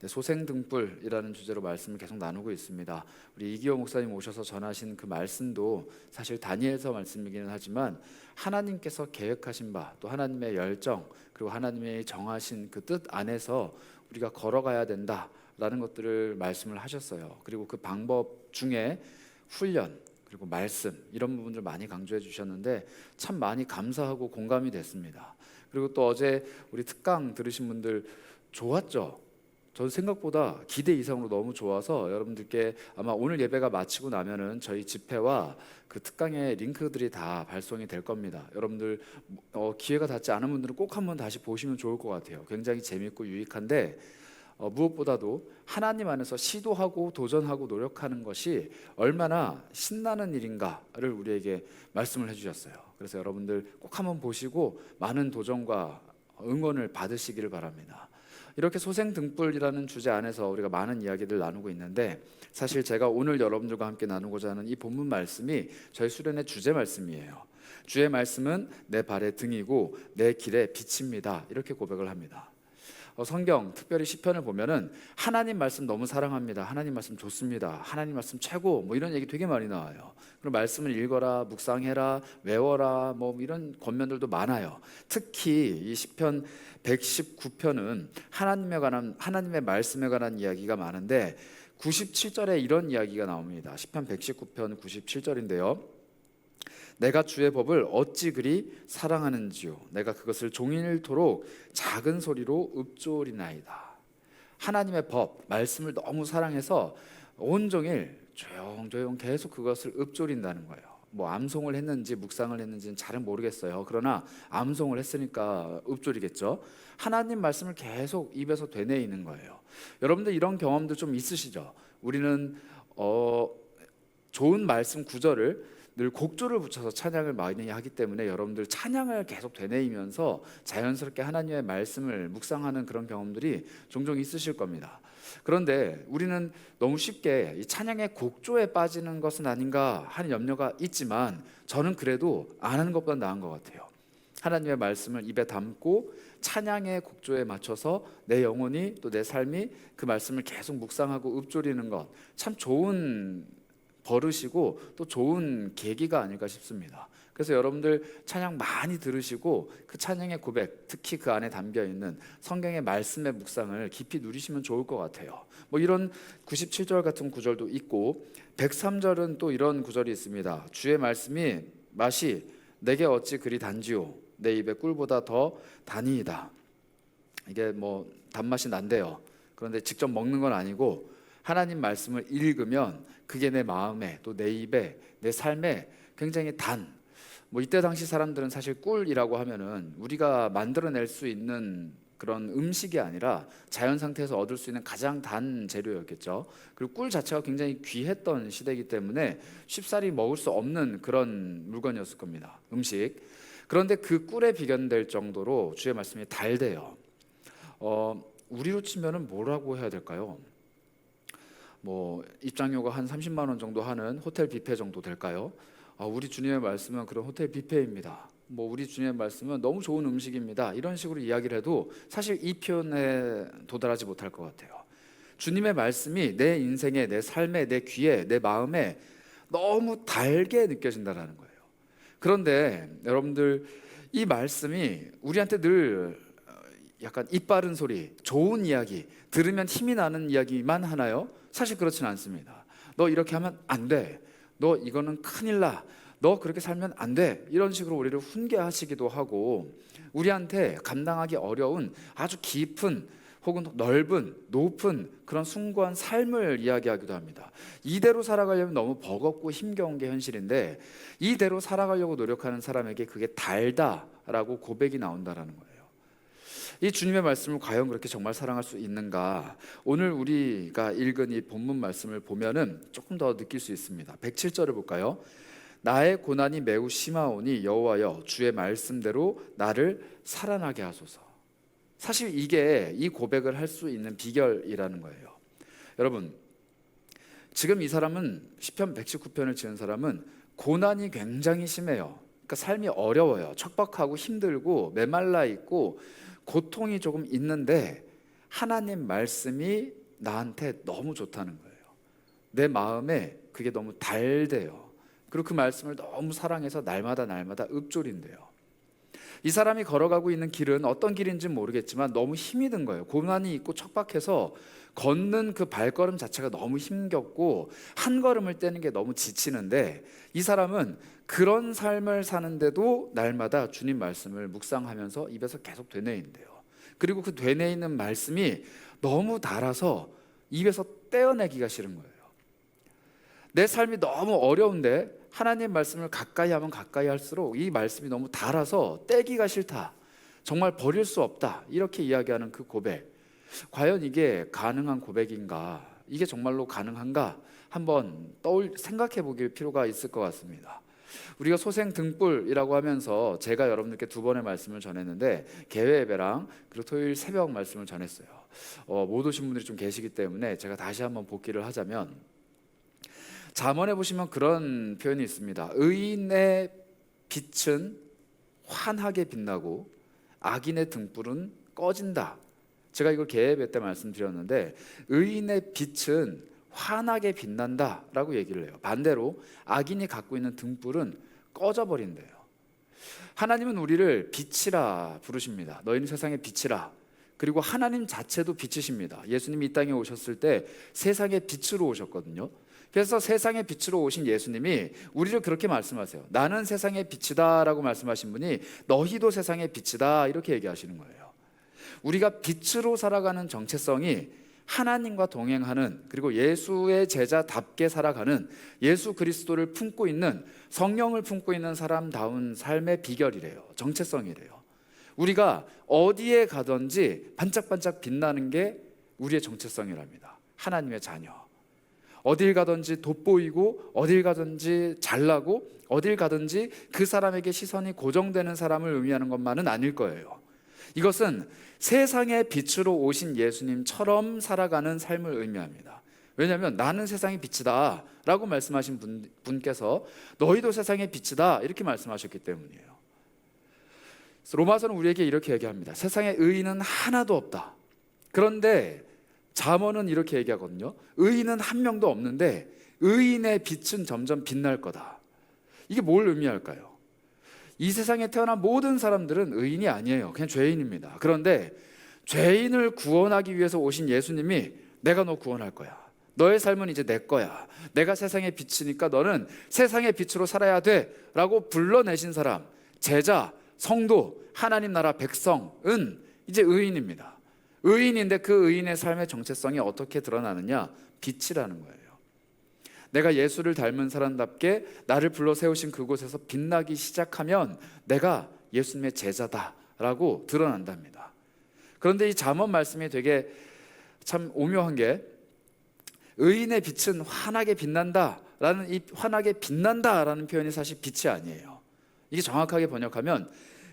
소생등불이라는 주제로 말씀을 계속 나누고 있습니다. 우리 이기호 목사님 오셔서 전하신 그 말씀도 사실 다니엘서 말씀이기는 하지만 하나님께서 계획하신 바, 또 하나님의 열정, 그리고 하나님의 정하신 그 뜻 안에서 우리가 걸어가야 된다라는 것들을 말씀을 하셨어요. 그리고 그 방법 중에 훈련, 그리고 말씀, 이런 부분들 많이 강조해 주셨는데 참 많이 감사하고 공감이 됐습니다. 그리고 또 어제 우리 특강 들으신 분들 좋았죠? 전 생각보다 기대 이상으로 너무 좋아서 여러분들께 아마 오늘 예배가 마치고 나면은 저희 집회와 그 특강의 링크들이 다 발송이 될 겁니다. 여러분들 기회가 닿지 않은 분들은 꼭 한번 다시 보시면 좋을 것 같아요. 굉장히 재밌고 유익한데 무엇보다도 하나님 안에서 시도하고 도전하고 노력하는 것이 얼마나 신나는 일인가를 우리에게 말씀을 해주셨어요. 그래서 여러분들 꼭 한번 보시고 많은 도전과 응원을 받으시기를 바랍니다. 이렇게 소생등불이라는 주제 안에서 우리가 많은 이야기들 나누고 있는데 사실 제가 오늘 여러분들과 함께 나누고자 하는 이 본문 말씀이 저희 수련의 주제 말씀이에요. 주의 말씀은 내 발의 등이고 내 길의 빛입니다. 이렇게 고백을 합니다. 성경 특별히 시편을 보면은 하나님 말씀 너무 사랑합니다. 하나님 말씀 좋습니다. 하나님 말씀 최고, 뭐 이런 얘기 되게 많이 나와요. 그리고 말씀을 읽어라, 묵상해라, 외워라, 뭐 이런 권면들도 많아요. 특히 이 시편 119편은 하나님의 말씀에 관한 이야기가 많은데 97절에 이런 이야기가 나옵니다. 시편 119편 97절인데요. 내가 주의 법을 어찌 그리 사랑하는지요. 내가 그것을 종일토록 작은 소리로 읊조리나이다. 하나님의 법, 말씀을 너무 사랑해서 온종일 조용조용 계속 그것을 읊조린다는 거예요. 뭐 암송을 했는지 묵상을 했는지는 잘은 모르겠어요. 그러나 암송을 했으니까 읊조리겠죠. 하나님 말씀을 계속 입에서 되뇌이는 거예요. 여러분들 이런 경험도 좀 있으시죠? 우리는 좋은 말씀 구절을 늘 곡조를 붙여서 찬양을 많이 하기 때문에 여러분들 찬양을 계속 되뇌이면서 자연스럽게 하나님의 말씀을 묵상하는 그런 경험들이 종종 있으실 겁니다. 그런데 우리는 너무 쉽게 이 찬양의 곡조에 빠지는 것은 아닌가 하는 염려가 있지만 저는 그래도 안 하는 것보다 나은 것 같아요. 하나님의 말씀을 입에 담고 찬양의 곡조에 맞춰서 내 영혼이 또 내 삶이 그 말씀을 계속 묵상하고 읊조리는 것 참 좋은 버릇이고 또 좋은 계기가 아닐까 싶습니다. 그래서 여러분들 찬양 많이 들으시고 그 찬양의 고백, 특히 그 안에 담겨있는 성경의 말씀의 묵상을 깊이 누리시면 좋을 것 같아요. 뭐 이런 97절 같은 구절도 있고 103절은 또 이런 구절이 있습니다. 주의 말씀이 맛이 내게 어찌 그리 단지요 내 입에 꿀보다 더 단이이다. 이게 뭐 단맛이 난대요. 그런데 직접 먹는 건 아니고 하나님 말씀을 읽으면 그게 내 마음에 또 내 입에 내 삶에 굉장히 뭐 이때 당시 사람들은 사실 꿀이라고 하면은 우리가 만들어낼 수 있는 그런 음식이 아니라 자연 상태에서 얻을 수 있는 가장 단 재료였겠죠. 그리고 꿀 자체가 굉장히 귀했던 시대이기 때문에 쉽사리 먹을 수 없는 그런 물건이었을 겁니다. 음식. 그런데 그 꿀에 비견될 정도로 주의 말씀이 달대요. 우리로 치면은 뭐라고 해야 될까요? 뭐 입장료가 한 30만 원 정도 하는 호텔 뷔페 정도 될까요? 우리 주님의 말씀은 그런 호텔 뷔페입니다. 뭐 우리 주님의 말씀은 너무 좋은 음식입니다. 이런 식으로 이야기를 해도 사실 이 표현에 도달하지 못할 것 같아요. 주님의 말씀이 내 인생에, 내 삶에, 내 귀에, 내 마음에 너무 달게 느껴진다는 거예요. 그런데 여러분들 이 말씀이 우리한테 늘 약간 입 바른 소리, 좋은 이야기, 들으면 힘이 나는 이야기만 하나요? 사실 그렇지는 않습니다. 너 이렇게 하면 안 돼. 너 이거는 큰일 나. 너 그렇게 살면 안 돼. 이런 식으로 우리를 훈계하시기도 하고 우리한테 감당하기 어려운 아주 깊은 혹은 넓은 높은 그런 숭고한 삶을 이야기하기도 합니다. 이대로 살아가려면 너무 버겁고 힘겨운 게 현실인데 이대로 살아가려고 노력하는 사람에게 그게 달다라고 고백이 나온다라는 거예요. 이 주님의 말씀을 과연 그렇게 정말 사랑할 수 있는가? 오늘 우리가 읽은 이 본문 말씀을 보면은 조금 더 느낄 수 있습니다. 107절을 볼까요? 나의 고난이 매우 심하오니 여호와여 주의 말씀대로 나를 살아나게 하소서. 사실 이게 이 고백을 할 수 있는 비결이라는 거예요. 여러분, 지금 이 사람은 시편 119편을 지은 사람은 고난이 굉장히 심해요. 그러니까 삶이 어려워요. 척박하고 힘들고 메말라 있고 고통이 조금 있는데 하나님 말씀이 나한테 너무 좋다는 거예요. 내 마음에 그게 너무 달대요. 그리고 그 말씀을 너무 사랑해서 날마다 읊조린대요. 이 사람이 걸어가고 있는 길은 어떤 길인지는 모르겠지만 너무 힘이 든 거예요. 고난이 있고 척박해서 걷는 그 발걸음 자체가 너무 힘겹고 한 걸음을 떼는 게 너무 지치는데, 이 사람은 그런 삶을 사는데도 날마다 주님 말씀을 묵상하면서 입에서 계속 되뇌인대요. 그리고 그 되뇌이는 말씀이 너무 달아서 입에서 떼어내기가 싫은 거예요. 내 삶이 너무 어려운데 하나님 말씀을 가까이 하면 가까이 할수록 이 말씀이 너무 달아서 떼기가 싫다, 정말 버릴 수 없다, 이렇게 이야기하는 그 고백, 과연 이게 가능한 고백인가, 이게 정말로 가능한가 한번 생각해 보길 필요가 있을 것 같습니다. 우리가 소생 등불이라고 하면서 제가 여러분들께 2번의 말씀을 전했는데, 개회 예배랑 그리고 토요일 새벽 말씀을 전했어요. 못 오신 분들이 좀 계시기 때문에 제가 다시 한번 복기를 하자면, 잠언에 보시면 그런 표현이 있습니다. 의인의 빛은 환하게 빛나고 악인의 등불은 꺼진다. 제가 이걸 개회배 때 말씀드렸는데, 의인의 빛은 환하게 빛난다 라고 얘기를 해요. 반대로 악인이 갖고 있는 등불은 꺼져버린대요. 하나님은 우리를 빛이라 부르십니다. 너희는 세상의 빛이라. 그리고 하나님 자체도 빛이십니다. 예수님이 이 땅에 오셨을 때 세상의 빛으로 오셨거든요. 그래서 세상의 빛으로 오신 예수님이 우리를 그렇게 말씀하세요. 나는 세상의 빛이다 라고 말씀하신 분이 너희도 세상의 빛이다, 이렇게 얘기하시는 거예요. 우리가 빛으로 살아가는 정체성이 하나님과 동행하는, 그리고 예수의 제자답게 살아가는, 예수 그리스도를 품고 있는, 성령을 품고 있는 사람다운 삶의 비결이래요. 정체성이래요. 우리가 어디에 가든지 반짝반짝 빛나는 게 우리의 정체성이랍니다. 하나님의 자녀. 어딜 가든지 돋보이고 어딜 가든지 잘나고 어딜 가든지 그 사람에게 시선이 고정되는 사람을 의미하는 것만은 아닐 거예요. 이것은 세상의 빛으로 오신 예수님처럼 살아가는 삶을 의미합니다. 왜냐하면 나는 세상의 빛이다 라고 말씀하신 분께서 너희도 세상의 빛이다 이렇게 말씀하셨기 때문이에요. 로마서는 우리에게 이렇게 얘기합니다. 세상에 의인은 하나도 없다. 그런데 잠언은 이렇게 얘기하거든요. 의인은 한 명도 없는데 의인의 빛은 점점 빛날 거다. 이게 뭘 의미할까요? 이 세상에 태어난 모든 사람들은 의인이 아니에요. 그냥 죄인입니다. 그런데 죄인을 구원하기 위해서 오신 예수님이 내가 너 구원할 거야. 너의 삶은 이제 내 거야. 내가 세상의 빛이니까 너는 세상의 빛으로 살아야 돼 라고 불러내신 사람, 제자, 성도, 하나님 나라 백성은 이제 의인입니다. 의인인데 그 의인의 삶의 정체성이 어떻게 드러나느냐? 빛이라는 거예요. 내가 예수를 닮은 사람답게 나를 불러 세우신 그곳에서 빛나기 시작하면 내가 예수님의 제자다라고 드러난답니다. 그런데 이 잠언 말씀이 되게 참 오묘한 게, 의인의 빛은 환하게 빛난다라는 이 환하게 빛난다라는 표현이 사실 빛이 아니에요. 이게 정확하게 번역하면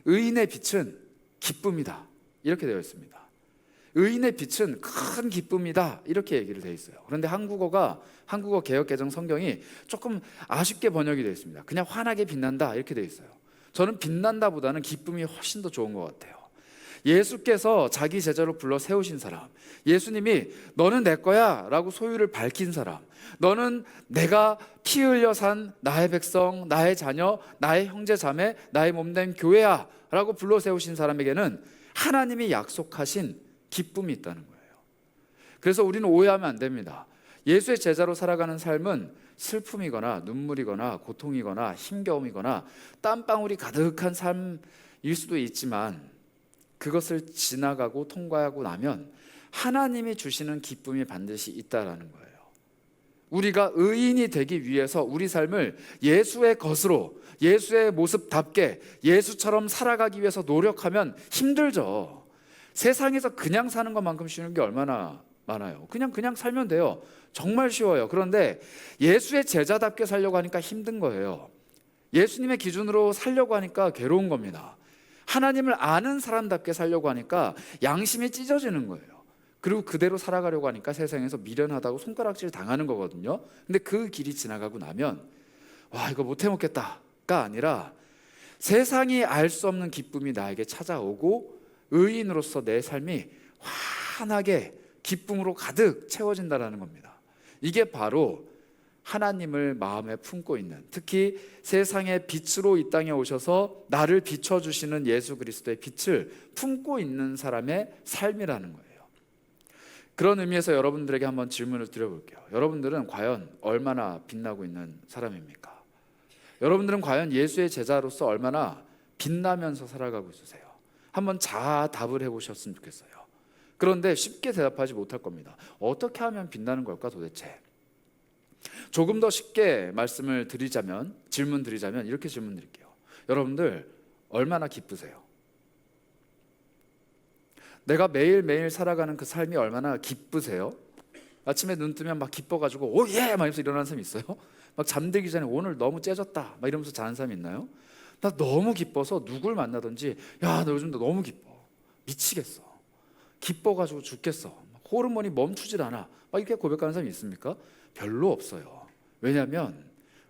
의인의 빛은 기쁨이다 이렇게 되어 있습니다. 의인의 빛은 큰 기쁨이다 이렇게 얘기를 되어 있어요. 그런데 한국어 개역개정 성경이 조금 아쉽게 번역이 되어 있습니다. 그냥 환하게 빛난다 이렇게 되어 있어요. 저는 빛난다보다는 기쁨이 훨씬 더 좋은 것 같아요. 예수께서 자기 제자로 불러 세우신 사람, 예수님이 너는 내 거야 라고 소유를 밝힌 사람, 너는 내가 피 흘려 산 나의 백성, 나의 자녀, 나의 형제 자매, 나의 몸된 교회야 라고 불러 세우신 사람에게는 하나님이 약속하신 기쁨이 있다는 거예요. 그래서 우리는 오해하면 안 됩니다. 예수의 제자로 살아가는 삶은 슬픔이거나 눈물이거나 고통이거나 힘겨움이거나 땀방울이 가득한 삶일 수도 있지만, 그것을 지나가고 통과하고 나면 하나님이 주시는 기쁨이 반드시 있다라는 거예요. 우리가 의인이 되기 위해서 우리 삶을 예수의 것으로, 예수의 모습답게 예수처럼 살아가기 위해서 노력하면 힘들죠. 세상에서 그냥 사는 것만큼 쉬운 게 얼마나 많아요. 그냥 살면 돼요. 정말 쉬워요. 그런데 예수의 제자답게 살려고 하니까 힘든 거예요. 예수님의 기준으로 살려고 하니까 괴로운 겁니다. 하나님을 아는 사람답게 살려고 하니까 양심이 찢어지는 거예요. 그리고 그대로 살아가려고 하니까 세상에서 미련하다고 손가락질 당하는 거거든요. 근데 그 길이 지나가고 나면 와, 이거 못 해먹겠다가 아니라 세상이 알 수 없는 기쁨이 나에게 찾아오고 의인으로서 내 삶이 환하게 기쁨으로 가득 채워진다라는 겁니다. 이게 바로 하나님을 마음에 품고 있는, 특히 세상의 빛으로 이 땅에 오셔서 나를 비춰주시는 예수 그리스도의 빛을 품고 있는 사람의 삶이라는 거예요. 그런 의미에서 여러분들에게 한번 질문을 드려볼게요. 여러분들은 과연 얼마나 빛나고 있는 사람입니까? 여러분들은 과연 예수의 제자로서 얼마나 빛나면서 살아가고 있으세요? 한번 자아 답을 해보셨으면 좋겠어요. 그런데 쉽게 대답하지 못할 겁니다. 어떻게 하면 빛나는 걸까 도대체? 조금 더 쉽게 말씀을 드리자면, 질문 드리자면 이렇게 질문 드릴게요. 여러분들 얼마나 기쁘세요? 내가 매일매일 살아가는 그 삶이 얼마나 기쁘세요? 아침에 눈 뜨면 막 기뻐가지고 오예! 막 이러면서 일어나는 사람이 있어요? 막 잠들기 전에 오늘 너무 째졌다 막 이러면서 자는 사람이 있나요? 나 너무 기뻐서 누굴 만나든지 야, 너 요즘 너무 기뻐, 미치겠어, 기뻐가지고 죽겠어, 호르몬이 멈추질 않아, 막 이렇게 고백하는 사람이 있습니까? 별로 없어요. 왜냐하면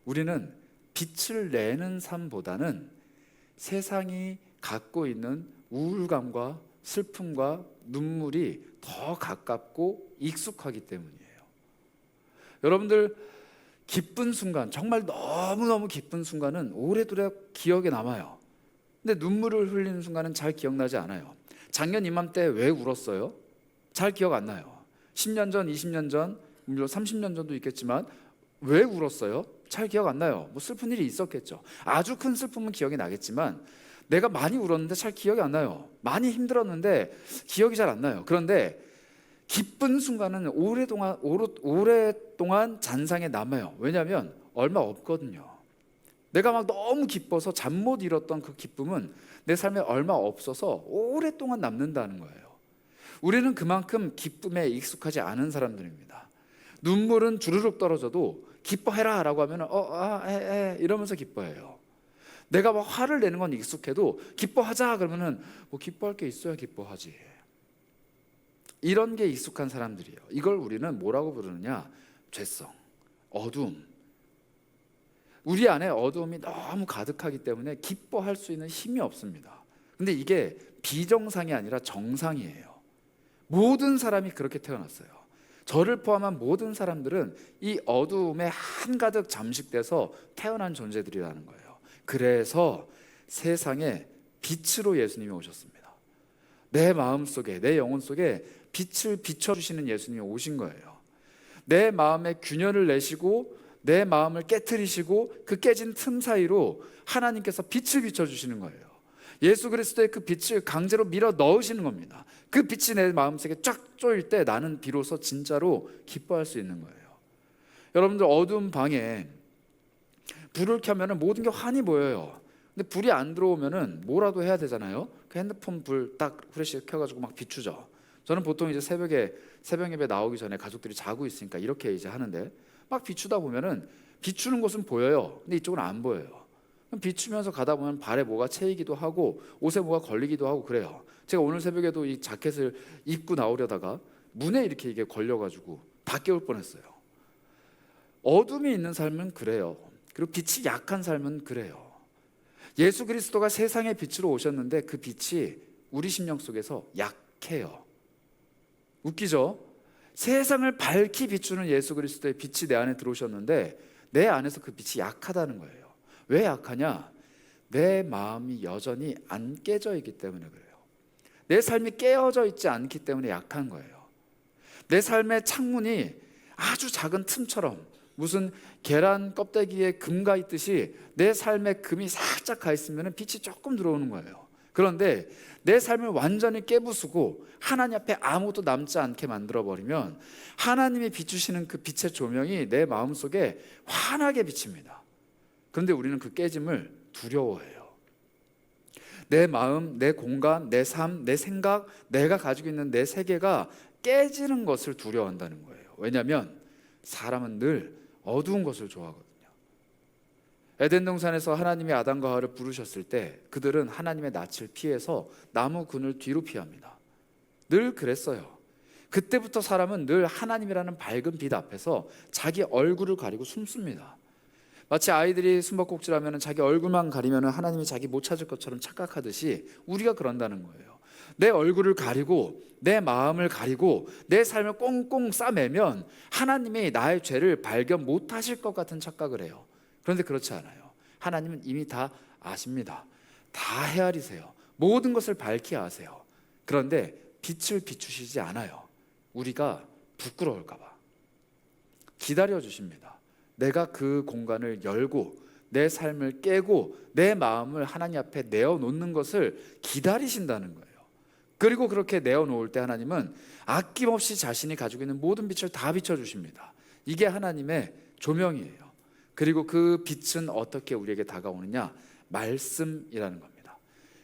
우리는 빛을 내는 삶보다는 세상이 갖고 있는 우울감과 슬픔과 눈물이 더 가깝고 익숙하기 때문이에요. 여러분들 기쁜 순간, 정말 너무너무 기쁜 순간은 오래도록 기억에 남아요. 근데 눈물을 흘리는 순간은 잘 기억나지 않아요. 작년 이맘때 왜 울었어요? 잘 기억 안 나요. 10년 전, 20년 전, 물론 30년 전도 있겠지만 왜 울었어요? 잘 기억 안 나요. 뭐 슬픈 일이 있었겠죠. 아주 큰 슬픔은 기억이 나겠지만 내가 많이 울었는데 잘 기억이 안 나요. 많이 힘들었는데 기억이 잘 안 나요. 그런데 기쁜 순간은 오랫동안 잔상에 남아요. 왜냐하면 얼마 없거든요. 내가 막 너무 기뻐서 잠 못 이뤘던 그 기쁨은 내 삶에 얼마 없어서 오랫동안 남는다는 거예요. 우리는 그만큼 기쁨에 익숙하지 않은 사람들입니다. 눈물은 주르륵 떨어져도 기뻐해라 라고 하면 이러면서 기뻐해요. 내가 막 화를 내는 건 익숙해도 기뻐하자 그러면은 뭐 기뻐할 게 있어야 기뻐하지. 이런 게 익숙한 사람들이에요. 이걸 우리는 뭐라고 부르느냐? 죄성, 어두움. 우리 안에 어두움이 너무 가득하기 때문에 기뻐할 수 있는 힘이 없습니다. 근데 이게 비정상이 아니라 정상이에요. 모든 사람이 그렇게 태어났어요. 저를 포함한 모든 사람들은 이 어두움에 한가득 잠식돼서 태어난 존재들이라는 거예요. 그래서 세상에 빛으로 예수님이 오셨습니다. 내 마음속에, 내 영혼 속에 빛을 비춰주시는 예수님이 오신 거예요. 내 마음에 균열을 내시고 내 마음을 깨트리시고 그 깨진 틈 사이로 하나님께서 빛을 비춰주시는 거예요. 예수 그리스도의 그 빛을 강제로 밀어 넣으시는 겁니다. 그 빛이 내 마음속에 쫙 쪼일 때 나는 비로소 진짜로 기뻐할 수 있는 거예요. 여러분들 어두운 방에 불을 켜면 모든 게 환히 보여요. 근데 불이 안 들어오면 뭐라도 해야 되잖아요. 그 핸드폰 불 딱 후레쉬 켜가지고 막 비추죠. 저는 보통 이제 새벽 예배 나오기 전에 가족들이 자고 있으니까 이렇게 이제 하는데 막 비추다 보면은 비추는 곳은 보여요. 근데 이쪽은 안 보여요. 그럼 비추면서 가다 보면 발에 뭐가 채이기도 하고 옷에 뭐가 걸리기도 하고 그래요. 제가 오늘 새벽에도 이 자켓을 입고 나오려다가 문에 이렇게 이게 걸려가지고 다 깨울 뻔했어요. 어둠이 있는 삶은 그래요. 그리고 빛이 약한 삶은 그래요. 예수 그리스도가 세상의 빛으로 오셨는데 그 빛이 우리 심령 속에서 약해요. 웃기죠? 세상을 밝히 비추는 예수 그리스도의 빛이 내 안에 들어오셨는데 내 안에서 그 빛이 약하다는 거예요. 왜 약하냐? 내 마음이 여전히 안 깨져 있기 때문에 그래요. 내 삶이 깨어져 있지 않기 때문에 약한 거예요. 내 삶의 창문이 아주 작은 틈처럼 무슨 계란 껍데기에 금가 있듯이 내 삶에 금이 살짝 가 있으면 빛이 조금 들어오는 거예요. 그런데 내 삶을 완전히 깨부수고 하나님 앞에 아무것도 남지 않게 만들어버리면 하나님이 비추시는 그 빛의 조명이 내 마음속에 환하게 비칩니다. 그런데 우리는 그 깨짐을 두려워해요. 내 마음, 내 공간, 내 삶, 내 생각, 내가 가지고 있는 내 세계가 깨지는 것을 두려워한다는 거예요. 왜냐하면 사람은 늘 어두운 것을 좋아하거든요. 에덴 동산에서 하나님이 아담과 하와를 부르셨을 때 그들은 하나님의 낯을 피해서 나무 그늘 뒤로 피합니다. 늘 그랬어요. 그때부터 사람은 늘 하나님이라는 밝은 빛 앞에서 자기 얼굴을 가리고 숨습니다. 마치 아이들이 숨바꼭질하면 자기 얼굴만 가리면 하나님이 자기 못 찾을 것처럼 착각하듯이 우리가 그런다는 거예요. 내 얼굴을 가리고 내 마음을 가리고 내 삶을 꽁꽁 싸매면 하나님이 나의 죄를 발견 못하실 것 같은 착각을 해요. 그런데 그렇지 않아요. 하나님은 이미 다 아십니다. 다 헤아리세요. 모든 것을 밝히 아세요. 그런데 빛을 비추시지 않아요. 우리가 부끄러울까 봐 기다려 주십니다. 내가 그 공간을 열고 내 삶을 깨고 내 마음을 하나님 앞에 내어놓는 것을 기다리신다는 거예요. 그리고 그렇게 내어놓을 때 하나님은 아낌없이 자신이 가지고 있는 모든 빛을 다 비춰주십니다. 이게 하나님의 조명이에요. 그리고 그 빛은 어떻게 우리에게 다가오느냐? 말씀이라는 겁니다.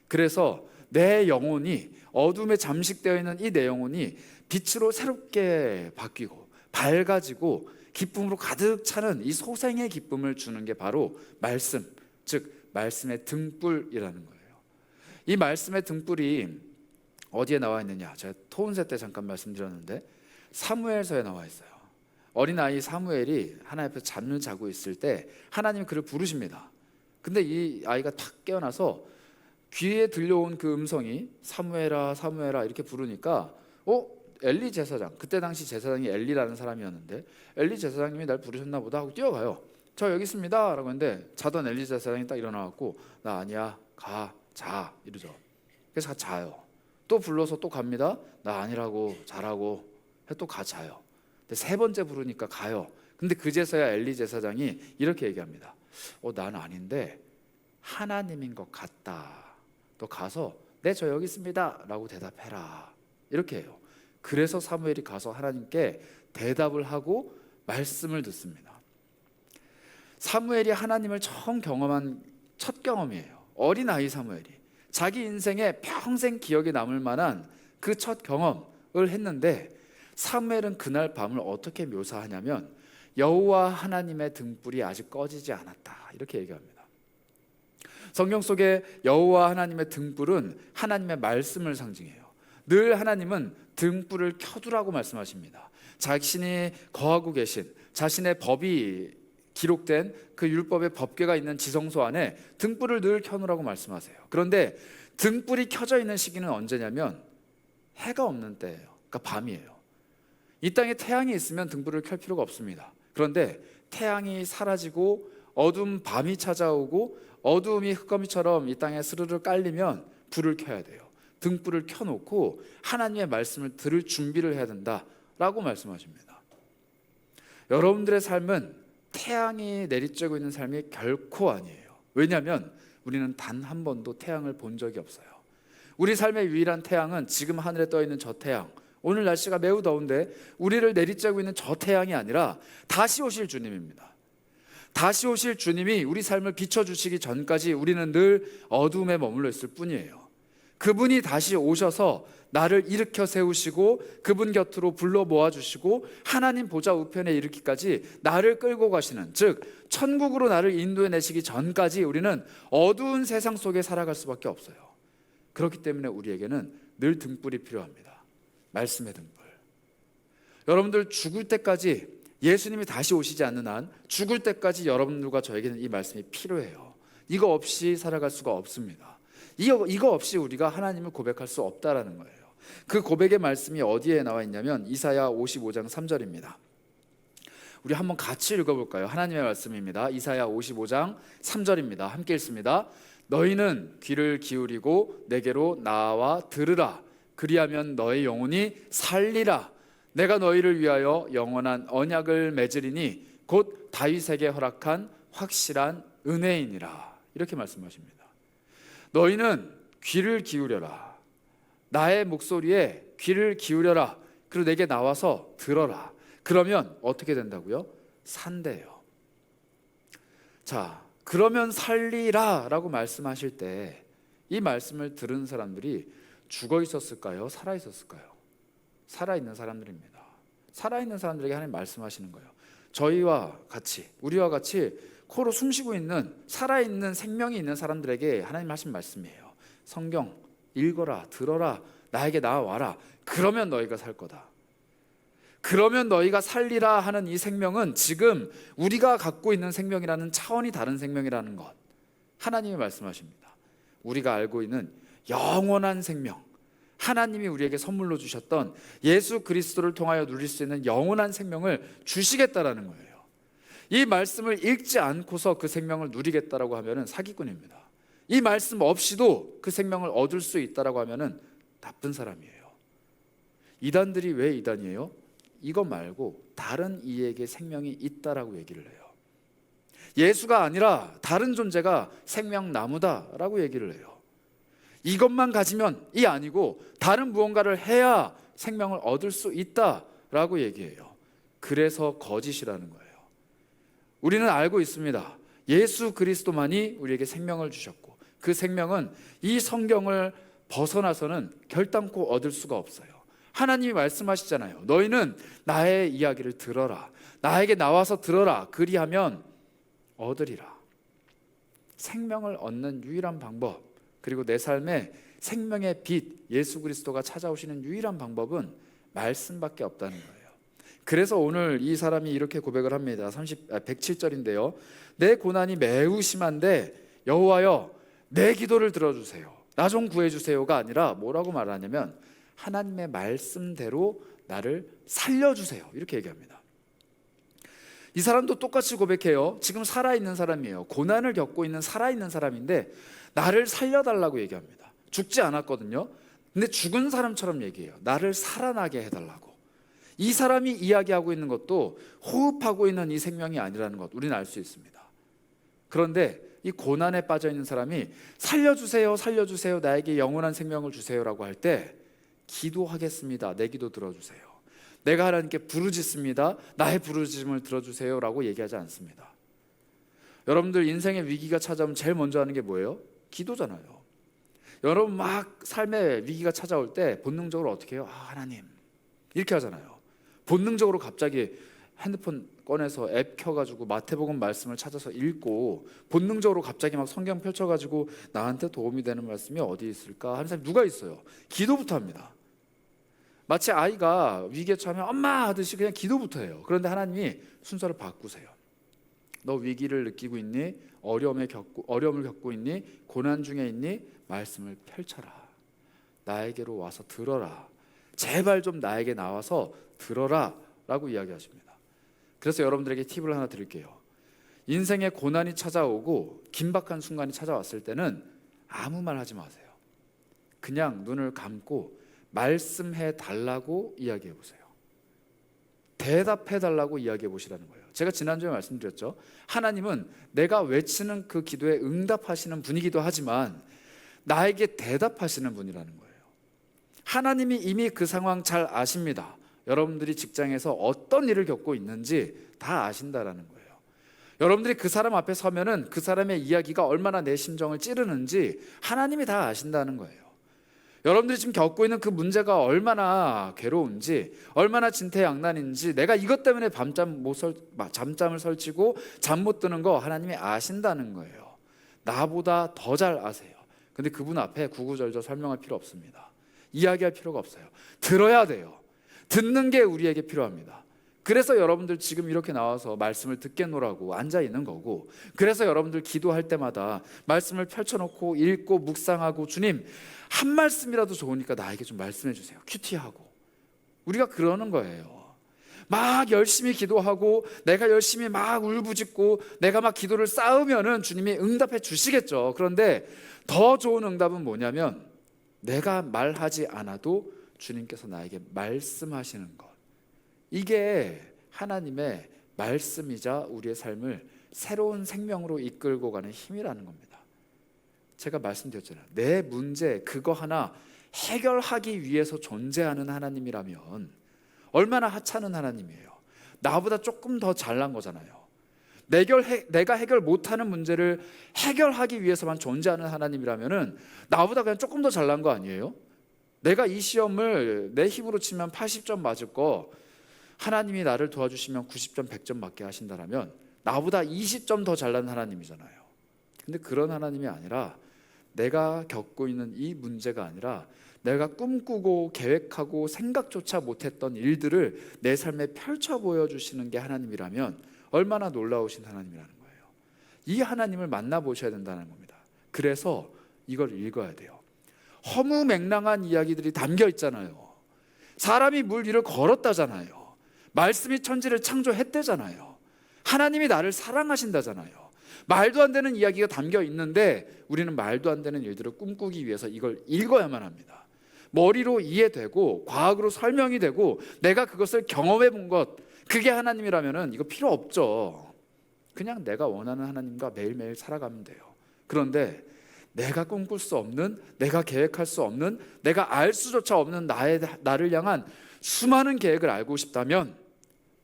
그래서 내 영혼이 어둠에 잠식되어 있는 이 내 영혼이 빛으로 새롭게 바뀌고 밝아지고 기쁨으로 가득 차는 이 소생의 기쁨을 주는 게 바로 말씀, 즉 말씀의 등불이라는 거예요. 이 말씀의 등불이 어디에 나와 있느냐? 제가 토은세 때 잠깐 말씀드렸는데 사무엘서에 나와 있어요. 어린아이 사무엘이 하나님 앞에서 잠을 자고 있을 때 하나님이 그를 부르십니다. 근데 이 아이가 탁 깨어나서 귀에 들려온 그 음성이 사무엘아 사무엘아 이렇게 부르니까 엘리 제사장, 그때 당시 제사장이 엘리라는 사람이었는데 엘리 제사장님이 날 부르셨나 보다 하고 뛰어가요. 저 여기 있습니다 라고 했는데 자던 엘리 제사장이 딱 일어나갖고 나 아니야 가 자 이러죠. 그래서 자요. 또 불러서 또 갑니다. 나 아니라고 자라고 해서 또 가 자요. 근데 세 번째 부르니까 가요. 근데 그제서야 엘리 제사장이 이렇게 얘기합니다. 난 아닌데 하나님인 것 같다. 너 가서 네 저 여기 있습니다 라고 대답해라. 이렇게 해요. 그래서 사무엘이 가서 하나님께 대답을 하고 말씀을 듣습니다. 사무엘이 하나님을 처음 경험한 첫 경험이에요. 어린아이 사무엘이 자기 인생에 평생 기억에 남을 만한 그 첫 경험을 했는데 사무엘은 그날 밤을 어떻게 묘사하냐면 여호와 하나님의 등불이 아직 꺼지지 않았다 이렇게 얘기합니다. 성경 속에 여호와 하나님의 등불은 하나님의 말씀을 상징해요. 늘 하나님은 등불을 켜두라고 말씀하십니다. 자신이 거하고 계신 자신의 법이 기록된 그 율법의 법궤가 있는 지성소 안에 등불을 늘 켜놓으라고 말씀하세요. 그런데 등불이 켜져 있는 시기는 언제냐면 해가 없는 때예요. 그러니까 밤이에요. 이 땅에 태양이 있으면 등불을 켤 필요가 없습니다. 그런데 태양이 사라지고 어두운 밤이 찾아오고 어두움이 흙거미처럼 이 땅에 스르르 깔리면 불을 켜야 돼요. 등불을 켜놓고 하나님의 말씀을 들을 준비를 해야 된다라고 말씀하십니다. 여러분들의 삶은 태양이 내리쬐고 있는 삶이 결코 아니에요. 왜냐하면 우리는 단 한 번도 태양을 본 적이 없어요. 우리 삶의 유일한 태양은 지금 하늘에 떠 있는 저 태양, 오늘 날씨가 매우 더운데 우리를 내리쬐고 있는 저 태양이 아니라 다시 오실 주님입니다. 다시 오실 주님이 우리 삶을 비춰주시기 전까지 우리는 늘 어두움에 머물러 있을 뿐이에요. 그분이 다시 오셔서 나를 일으켜 세우시고 그분 곁으로 불러 모아주시고 하나님 보좌 우편에 이르기까지 나를 끌고 가시는, 즉 천국으로 나를 인도해 내시기 전까지 우리는 어두운 세상 속에 살아갈 수밖에 없어요. 그렇기 때문에 우리에게는 늘 등불이 필요합니다. 말씀의 등불. 여러분들 죽을 때까지, 예수님이 다시 오시지 않는 한 죽을 때까지 여러분들과 저에게는 이 말씀이 필요해요. 이거 없이 살아갈 수가 없습니다. 이거 없이 우리가 하나님을 고백할 수 없다라는 거예요. 그 고백의 말씀이 어디에 나와 있냐면 이사야 55장 3절입니다. 우리 한번 같이 읽어볼까요? 하나님의 말씀입니다. 이사야 55장 3절입니다. 함께 읽습니다. 너희는 귀를 기울이고 내게로 나와 들으라. 그리하면 너희 영혼이 살리라. 내가 너희를 위하여 영원한 언약을 맺으리니 곧 다윗에게 허락한 확실한 은혜이니라. 이렇게 말씀하십니다. 너희는 귀를 기울여라. 나의 목소리에 귀를 기울여라. 그리고 내게 나와서 들어라. 그러면 어떻게 된다고요? 산대요. 자, 그러면 살리라 라고 말씀하실 때 이 말씀을 들은 사람들이 죽어 있었을까요? 살아 있었을까요? 살아있는 사람들입니다. 살아있는 사람들에게 하나님 말씀하시는 거예요. 저희와 같이, 우리와 같이 코로 숨쉬고 있는 살아있는 생명이 있는 사람들에게 하나님 하신 말씀이에요. 성경 읽어라, 들어라, 나에게 나와라. 그러면 너희가 살 거다. 그러면 너희가 살리라 하는 이 생명은 지금 우리가 갖고 있는 생명이라는 차원이 다른 생명이라는 것, 하나님이 말씀하십니다. 우리가 알고 있는 영원한 생명, 하나님이 우리에게 선물로 주셨던 예수 그리스도를 통하여 누릴 수 있는 영원한 생명을 주시겠다라는 거예요. 이 말씀을 읽지 않고서 그 생명을 누리겠다라고 하면은 사기꾼입니다. 이 말씀 없이도 그 생명을 얻을 수 있다라고 하면은 나쁜 사람이에요. 이단들이 왜 이단이에요? 이거 말고 다른 이에게 생명이 있다라고 얘기를 해요. 예수가 아니라 다른 존재가 생명나무다라고 얘기를 해요. 이것만 가지면 이 아니고 다른 무언가를 해야 생명을 얻을 수 있다라고 얘기해요. 그래서 거짓이라는 거예요. 우리는 알고 있습니다. 예수 그리스도만이 우리에게 생명을 주셨고 그 생명은 이 성경을 벗어나서는 결단코 얻을 수가 없어요. 하나님이 말씀하시잖아요. 너희는 나의 이야기를 들어라. 나에게 나와서 들어라. 그리하면 얻으리라. 생명을 얻는 유일한 방법, 그리고 내 삶에 생명의 빛 예수 그리스도가 찾아오시는 유일한 방법은 말씀밖에 없다는 거예요. 그래서 오늘 이 사람이 이렇게 고백을 합니다. 107절인데요. 내 고난이 매우 심한데 여호와여 내 기도를 들어주세요. 나 좀 구해주세요가 아니라 뭐라고 말하냐면 하나님의 말씀대로 나를 살려주세요. 이렇게 얘기합니다. 이 사람도 똑같이 고백해요. 지금 살아있는 사람이에요. 고난을 겪고 있는 살아있는 사람인데 나를 살려달라고 얘기합니다. 죽지 않았거든요. 근데 죽은 사람처럼 얘기해요. 나를 살아나게 해달라고. 이 사람이 이야기하고 있는 것도 호흡하고 있는 이 생명이 아니라는 것 우리는 알 수 있습니다. 그런데 이 고난에 빠져 있는 사람이 살려주세요, 살려주세요, 나에게 영원한 생명을 주세요라고 할 때 기도하겠습니다. 내 기도 들어주세요. 내가 하나님께 부르짖습니다. 나의 부르짖음을 들어주세요라고 얘기하지 않습니다. 여러분들 인생의 위기가 찾아오면 제일 먼저 하는 게 뭐예요? 기도잖아요. 여러분 막 삶의 위기가 찾아올 때 본능적으로 어떻게 해요? 하나님 이렇게 하잖아요. 본능적으로 갑자기 핸드폰 꺼내서 앱 켜가지고 마태복음 말씀을 찾아서 읽고 본능적으로 갑자기 막 성경 펼쳐가지고 나한테 도움이 되는 말씀이 어디 있을까 하는 사람이 누가 있어요? 기도부터 합니다. 마치 아이가 위기에 처하면 엄마 하듯이 그냥 기도부터 해요. 그런데 하나님이 순서를 바꾸세요. 너 위기를 느끼고 있니? 어려움을 겪고 있니? 고난 중에 있니? 말씀을 펼쳐라. 나에게로 와서 들어라. 제발 좀 나에게 나와서 들어라 라고 이야기하십니다. 그래서 여러분들에게 팁을 하나 드릴게요. 인생에 고난이 찾아오고 긴박한 순간이 찾아왔을 때는 아무 말 하지 마세요. 그냥 눈을 감고 말씀해 달라고 이야기해 보세요. 대답해 달라고 이야기해 보시라는 거예요. 제가 지난주에 말씀드렸죠. 하나님은 내가 외치는 그 기도에 응답하시는 분이기도 하지만 나에게 대답하시는 분이라는 거예요. 하나님이 이미 그 상황 잘 아십니다. 여러분들이 직장에서 어떤 일을 겪고 있는지 다 아신다라는 거예요. 여러분들이 그 사람 앞에 서면은 그 사람의 이야기가 얼마나 내 심정을 찌르는지 하나님이 다 아신다는 거예요. 여러분들이 지금 겪고 있는 그 문제가 얼마나 괴로운지, 얼마나 진퇴양난인지, 내가 이것 때문에 잠잠을 설치고 잠 못 드는 거 하나님이 아신다는 거예요. 나보다 더 잘 아세요. 근데 그분 앞에 구구절절 설명할 필요 없습니다. 이야기할 필요가 없어요. 들어야 돼요. 듣는 게 우리에게 필요합니다. 그래서 여러분들 지금 이렇게 나와서 말씀을 듣겠노라고 앉아 있는 거고, 그래서 여러분들 기도할 때마다 말씀을 펼쳐놓고 읽고 묵상하고, 주님 한 말씀이라도 좋으니까 나에게 좀 말씀해 주세요. 큐티하고 우리가 그러는 거예요. 막 열심히 기도하고 내가 열심히 막 울부짖고 내가 막 기도를 쌓으면은 주님이 응답해 주시겠죠. 그런데 더 좋은 응답은 뭐냐면 내가 말하지 않아도 주님께서 나에게 말씀하시는 것. 이게 하나님의 말씀이자 우리의 삶을 새로운 생명으로 이끌고 가는 힘이라는 겁니다. 제가 말씀드렸잖아요. 내 문제 그거 하나 해결하기 위해서 존재하는 하나님이라면 얼마나 하찮은 하나님이에요. 나보다 조금 더 잘난 거잖아요. 내가 해결 못하는 문제를 해결하기 위해서만 존재하는 하나님이라면 나보다 그냥 조금 더 잘난 거 아니에요? 내가 이 시험을 내 힘으로 치면 80점 맞을 거 하나님이 나를 도와주시면 90점, 100점 맞게 하신다면 나보다 20점 더 잘난 하나님이잖아요. 근데 그런 하나님이 아니라 내가 겪고 있는 이 문제가 아니라 내가 꿈꾸고 계획하고 생각조차 못했던 일들을 내 삶에 펼쳐 보여주시는 게 하나님이라면 얼마나 놀라우신 하나님이라는 거예요. 이 하나님을 만나보셔야 된다는 겁니다. 그래서 이걸 읽어야 돼요. 허무맹랑한 이야기들이 담겨 있잖아요. 사람이 물 위를 걸었다잖아요. 말씀이 천지를 창조했대잖아요. 하나님이 나를 사랑하신다잖아요. 말도 안 되는 이야기가 담겨 있는데 우리는 말도 안 되는 일들을 꿈꾸기 위해서 이걸 읽어야만 합니다. 머리로 이해되고 과학으로 설명이 되고 내가 그것을 경험해 본 것, 그게 하나님이라면 이거 필요 없죠. 그냥 내가 원하는 하나님과 매일매일 살아가면 돼요. 그런데 내가 꿈꿀 수 없는, 내가 계획할 수 없는, 내가 알 수조차 없는 나를 향한 수많은 계획을 알고 싶다면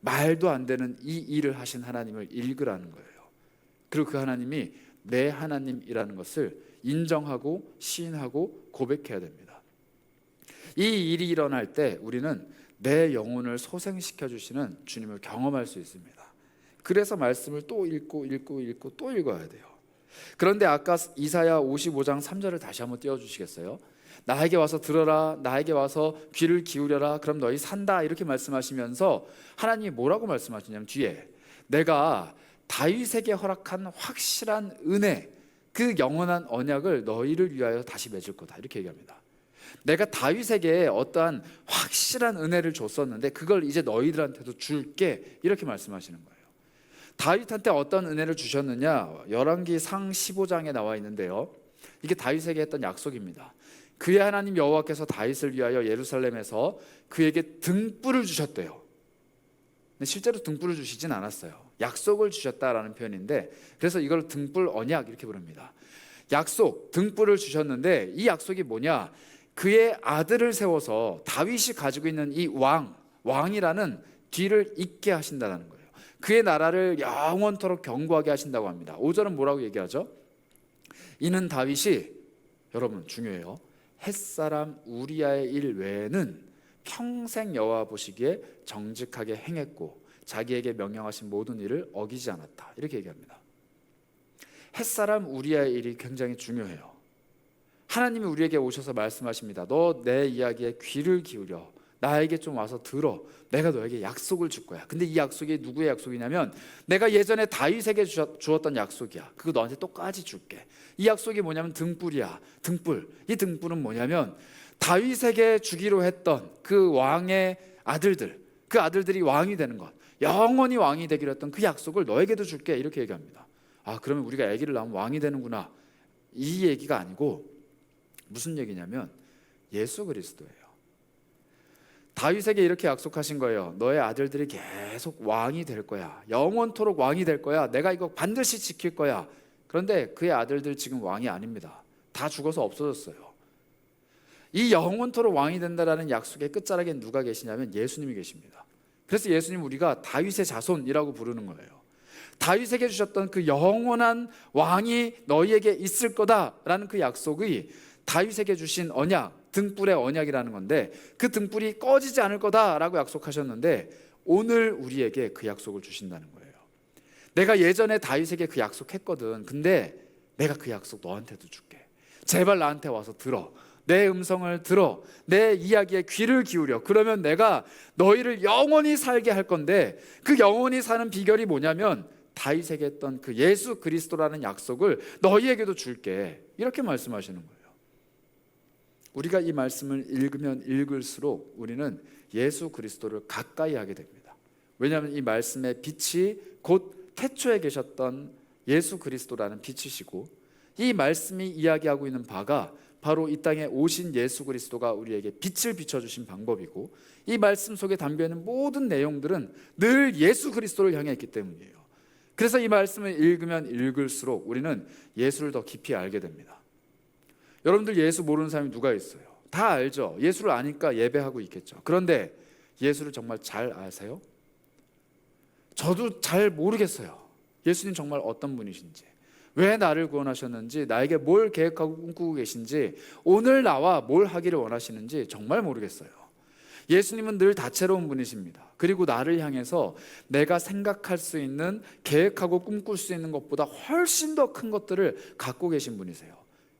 말도 안 되는 이 일을 하신 하나님을 읽으라는 거예요. 그리고 그 하나님이 내 하나님이라는 것을 인정하고 시인하고 고백해야 됩니다. 이 일이 일어날 때 우리는 내 영혼을 소생시켜 주시는 주님을 경험할 수 있습니다. 그래서 말씀을 또 읽고 또 읽어야 돼요. 그런데 아까 이사야 55장 3절을 다시 한번 띄워주시겠어요? 나에게 와서 들어라, 나에게 와서 귀를 기울여라, 그럼 너희 산다, 이렇게 말씀하시면서 하나님이 뭐라고 말씀하시냐면 뒤에 내가 다윗에게 허락한 확실한 은혜, 그 영원한 언약을 너희를 위하여 다시 맺을 거다, 이렇게 얘기합니다. 내가 다윗에게 어떠한 확실한 은혜를 줬었는데 그걸 이제 너희들한테도 줄게, 이렇게 말씀하시는 거예요. 다윗한테 어떤 은혜를 주셨느냐? 열왕기상 15장에 나와 있는데요, 이게 다윗에게 했던 약속입니다. 그의 하나님 여호와께서 다윗을 위하여 예루살렘에서 그에게 등불을 주셨대요. 근데 실제로 등불을 주시진 않았어요. 약속을 주셨다라는 표현인데, 그래서 이걸 등불 언약 이렇게 부릅니다. 약속, 등불을 주셨는데 이 약속이 뭐냐? 그의 아들을 세워서 다윗이 가지고 있는 이 왕이라는 뒤를 잇게 하신다는 거예요. 그의 나라를 영원토록 견고하게 하신다고 합니다. 5절은 뭐라고 얘기하죠? 이는 다윗이, 여러분 중요해요, 햇사람 우리아의 일 외에는 평생 여호와 보시기에 정직하게 행했고 자기에게 명령하신 모든 일을 어기지 않았다, 이렇게 얘기합니다. 햇사람 우리아의 일이 굉장히 중요해요. 하나님이 우리에게 오셔서 말씀하십니다. 너 내 이야기에 귀를 기울여, 나에게 좀 와서 들어, 내가 너에게 약속을 줄 거야. 근데 이 약속이 누구의 약속이냐면 내가 예전에 다윗에게 주었던 약속이야. 그거 너한테 똑같이 줄게. 이 약속이 뭐냐면 등불이야. 등불. 이 등불은 뭐냐면 다윗에게 주기로 했던 그 왕의 아들들, 그 아들들이 왕이 되는 것, 영원히 왕이 되기로 했던 그 약속을 너에게도 줄게, 이렇게 얘기합니다. 아, 그러면 우리가 아기를 낳으면 왕이 되는구나, 이 얘기가 아니고 무슨 얘기냐면 예수 그리스도예요. 다윗에게 이렇게 약속하신 거예요. 너의 아들들이 계속 왕이 될 거야. 영원토록 왕이 될 거야. 내가 이거 반드시 지킬 거야. 그런데 그의 아들들 지금 왕이 아닙니다. 다 죽어서 없어졌어요. 이 영원토록 왕이 된다라는 약속의 끝자락에 누가 계시냐면 예수님이 계십니다. 그래서 예수님 우리가 다윗의 자손이라고 부르는 거예요. 다윗에게 주셨던 그 영원한 왕이 너희에게 있을 거다라는 그 약속이 다윗에게 주신 언약, 등불의 언약이라는 건데, 그 등불이 꺼지지 않을 거다라고 약속하셨는데 오늘 우리에게 그 약속을 주신다는 거예요. 내가 예전에 다윗에게 그 약속했거든. 근데 내가 그 약속 너한테도 줄게. 제발 나한테 와서 들어. 내 음성을 들어. 내 이야기에 귀를 기울여. 그러면 내가 너희를 영원히 살게 할 건데, 그 영원히 사는 비결이 뭐냐면 다윗에게 했던 그 예수 그리스도라는 약속을 너희에게도 줄게, 이렇게 말씀하시는 거예요. 우리가 이 말씀을 읽으면 읽을수록 우리는 예수 그리스도를 가까이 하게 됩니다. 왜냐하면 이 말씀의 빛이 곧 태초에 계셨던 예수 그리스도라는 빛이시고, 이 말씀이 이야기하고 있는 바가 바로 이 땅에 오신 예수 그리스도가 우리에게 빛을 비춰주신 방법이고, 이 말씀 속에 담겨있는 모든 내용들은 늘 예수 그리스도를 향해 있기 때문이에요. 그래서 이 말씀을 읽으면 읽을수록 우리는 예수를 더 깊이 알게 됩니다. 여러분들 예수 모르는 사람이 누가 있어요? 다 알죠. 예수를 아니까 예배하고 있겠죠. 그런데 예수를 정말 잘 아세요? 저도 잘 모르겠어요. 예수님 정말 어떤 분이신지, 왜 나를 구원하셨는지, 나에게 뭘 계획하고 꿈꾸고 계신지, 오늘 나와 뭘 하기를 원하시는지 정말 모르겠어요. 예수님은 늘 다채로운 분이십니다. 그리고 나를 향해서 내가 생각할 수 있는, 계획하고 꿈꿀 수 있는 것보다 훨씬 더 큰 것들을 갖고 계신 분이세요.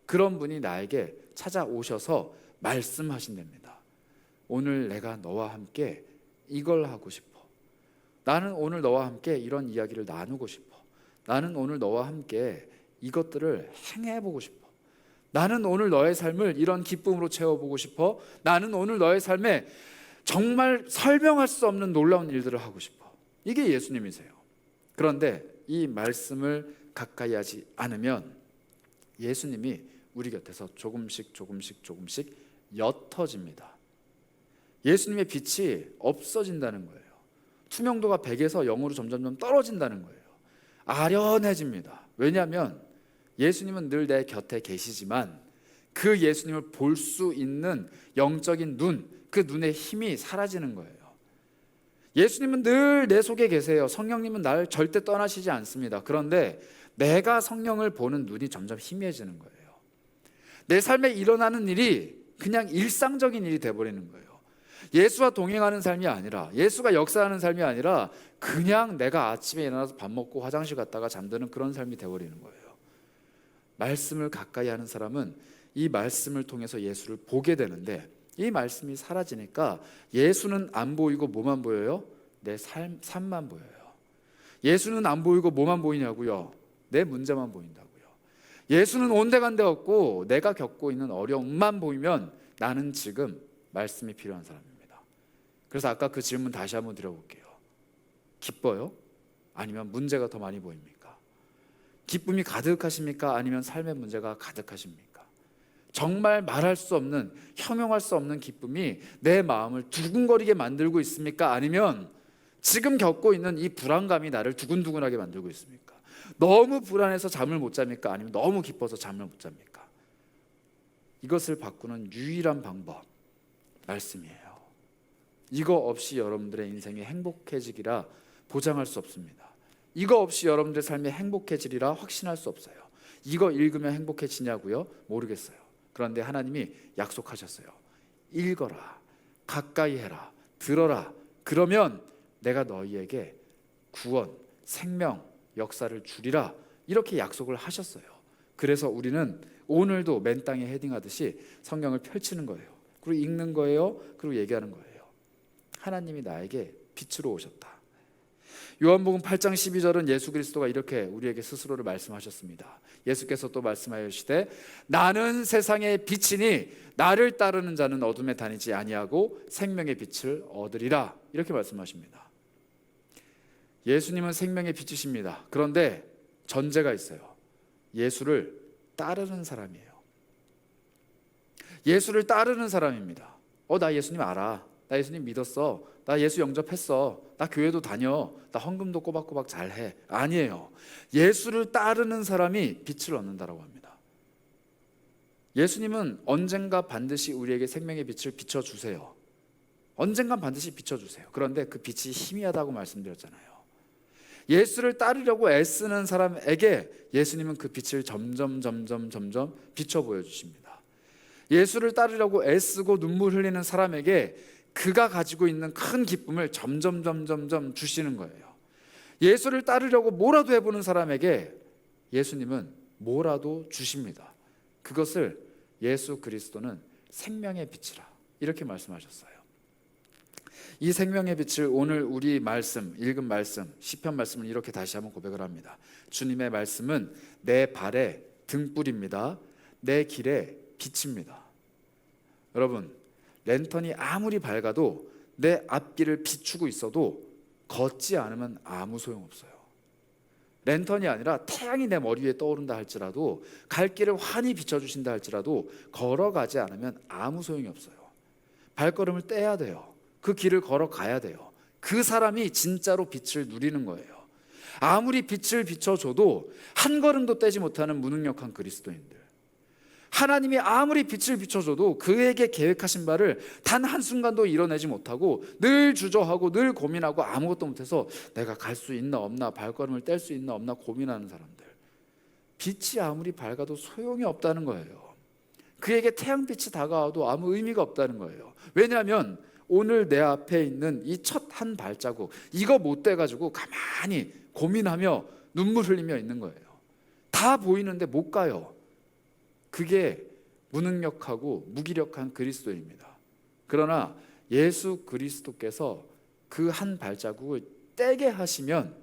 그런 분이 나에게 찾아오셔서 말씀하신답니다. 오늘 내가 너와 함께 이걸 하고 싶어. 나는 오늘 너와 함께 이런 이야기를 나누고 싶어. 나는 오늘 너와 함께 이것들을 행해보고 싶어. 나는 오늘 너의 삶을 이런 기쁨으로 채워보고 싶어. 나는 오늘 너의 삶에 정말 설명할 수 없는 놀라운 일들을 하고 싶어. 이게 예수님이세요. 그런데 이 말씀을 가까이 하지 않으면 예수님이 우리 곁에서 조금씩 옅어집니다. 예수님의 빛이 없어진다는 거예요. 투명도가 100에서 0으로 점점 떨어진다는 거예요. 아련해집니다. 왜냐하면 예수님은 늘 내 곁에 계시지만 그 예수님을 볼 수 있는 영적인 눈, 그 눈의 힘이 사라지는 거예요. 예수님은 늘 내 속에 계세요. 성령님은 나를 절대 떠나시지 않습니다. 그런데 내가 성령을 보는 눈이 점점 희미해지는 거예요. 내 삶에 일어나는 일이 그냥 일상적인 일이 돼버리는 거예요. 예수와 동행하는 삶이 아니라, 예수가 역사하는 삶이 아니라 그냥 내가 아침에 일어나서 밥 먹고 화장실 갔다가 잠드는 그런 삶이 돼버리는 거예요. 말씀을 가까이 하는 사람은 이 말씀을 통해서 예수를 보게 되는데, 이 말씀이 사라지니까 예수는 안 보이고 뭐만 보여요? 내 삶만 보여요. 예수는 안 보이고 뭐만 보이냐고요? 내 문제만 보인다고요. 예수는 온데간데 없고 내가 겪고 있는 어려움만 보이면 나는 지금 말씀이 필요한 사람입니다. 그래서 아까 그 질문 다시 한번 드려볼게요. 기뻐요? 아니면 문제가 더 많이 보입니까? 기쁨이 가득하십니까? 아니면 삶의 문제가 가득하십니까? 정말 말할 수 없는, 형용할 수 없는 기쁨이 내 마음을 두근거리게 만들고 있습니까? 아니면 지금 겪고 있는 이 불안감이 나를 두근두근하게 만들고 있습니까? 너무 불안해서 잠을 못 잡니까? 아니면 너무 기뻐서 잠을 못 잡니까? 이것을 바꾸는 유일한 방법, 말씀이에요. 이거 없이 여러분들의 인생이 행복해지기라 보장할 수 없습니다. 이거 없이 여러분들의 삶이 행복해지리라 확신할 수 없어요. 이거 읽으면 행복해지냐고요? 모르겠어요. 그런데 하나님이 약속하셨어요. 읽어라, 가까이 해라, 들어라. 그러면 내가 너희에게 구원, 생명, 역사를 주리라. 이렇게 약속을 하셨어요. 그래서 우리는 오늘도 맨 땅에 헤딩하듯이 성경을 펼치는 거예요. 그리고 읽는 거예요. 그리고 얘기하는 거예요. 하나님이 나에게 빛으로 오셨다. 요한복음 8장 12절은 예수 그리스도가 이렇게 우리에게 스스로를 말씀하셨습니다. 예수께서 또 말씀하시되 나는 세상의 빛이니 나를 따르는 자는 어둠에 다니지 아니하고 생명의 빛을 얻으리라. 이렇게 말씀하십니다. 예수님은 생명의 빛이십니다. 그런데 전제가 있어요. 예수를 따르는 사람이에요. 예수를 따르는 사람입니다. 나 예수님 알아. 나 예수님 믿었어. 나 예수 영접했어. 나 교회도 다녀. 나 헌금도 꼬박꼬박 잘해. 아니에요. 예수를 따르는 사람이 빛을 얻는다라고 합니다. 예수님은 언젠가 반드시 우리에게 생명의 빛을 비춰주세요. 언젠간 반드시 비춰주세요. 그런데 그 빛이 희미하다고 말씀드렸잖아요. 예수를 따르려고 애쓰는 사람에게 예수님은 그 빛을 점점 비춰 보여주십니다. 예수를 따르려고 애쓰고 눈물 흘리는 사람에게 그가 가지고 있는 큰 기쁨을 점점 주시는 거예요. 예수를 따르려고 뭐라도 해보는 사람에게 예수님은 뭐라도 주십니다. 그것을 예수 그리스도는 생명의 빛이라 이렇게 말씀하셨어요. 이 생명의 빛을 오늘 우리 말씀, 읽은 말씀, 시편 말씀을 이렇게 다시 한번 고백을 합니다. 주님의 말씀은 내 발의 등불입니다. 내 길의 빛입니다. 여러분, 랜턴이 아무리 밝아도 내 앞길을 비추고 있어도 걷지 않으면 아무 소용없어요. 랜턴이 아니라 태양이 내 머리 위에 떠오른다 할지라도, 갈 길을 환히 비춰주신다 할지라도 걸어가지 않으면 아무 소용이 없어요. 발걸음을 떼야 돼요. 그 길을 걸어가야 돼요. 그 사람이 진짜로 빛을 누리는 거예요. 아무리 빛을 비춰줘도 한 걸음도 떼지 못하는 무능력한 그리스도인들, 하나님이 아무리 빛을 비춰줘도 그에게 계획하신 바를 단 한순간도 이뤄내지 못하고 늘 주저하고 늘 고민하고 아무것도 못해서 내가 갈 수 있나 없나, 발걸음을 뗄 수 있나 없나 고민하는 사람들, 빛이 아무리 밝아도 소용이 없다는 거예요. 그에게 태양빛이 다가와도 아무 의미가 없다는 거예요. 왜냐하면 오늘 내 앞에 있는 이 첫 한 발자국, 이거 못 떼가지고 가만히 고민하며 눈물 흘리며 있는 거예요. 다 보이는데 못 가요. 그게 무능력하고 무기력한 그리스도입니다. 그러나 예수 그리스도께서 그 한 발자국을 떼게 하시면,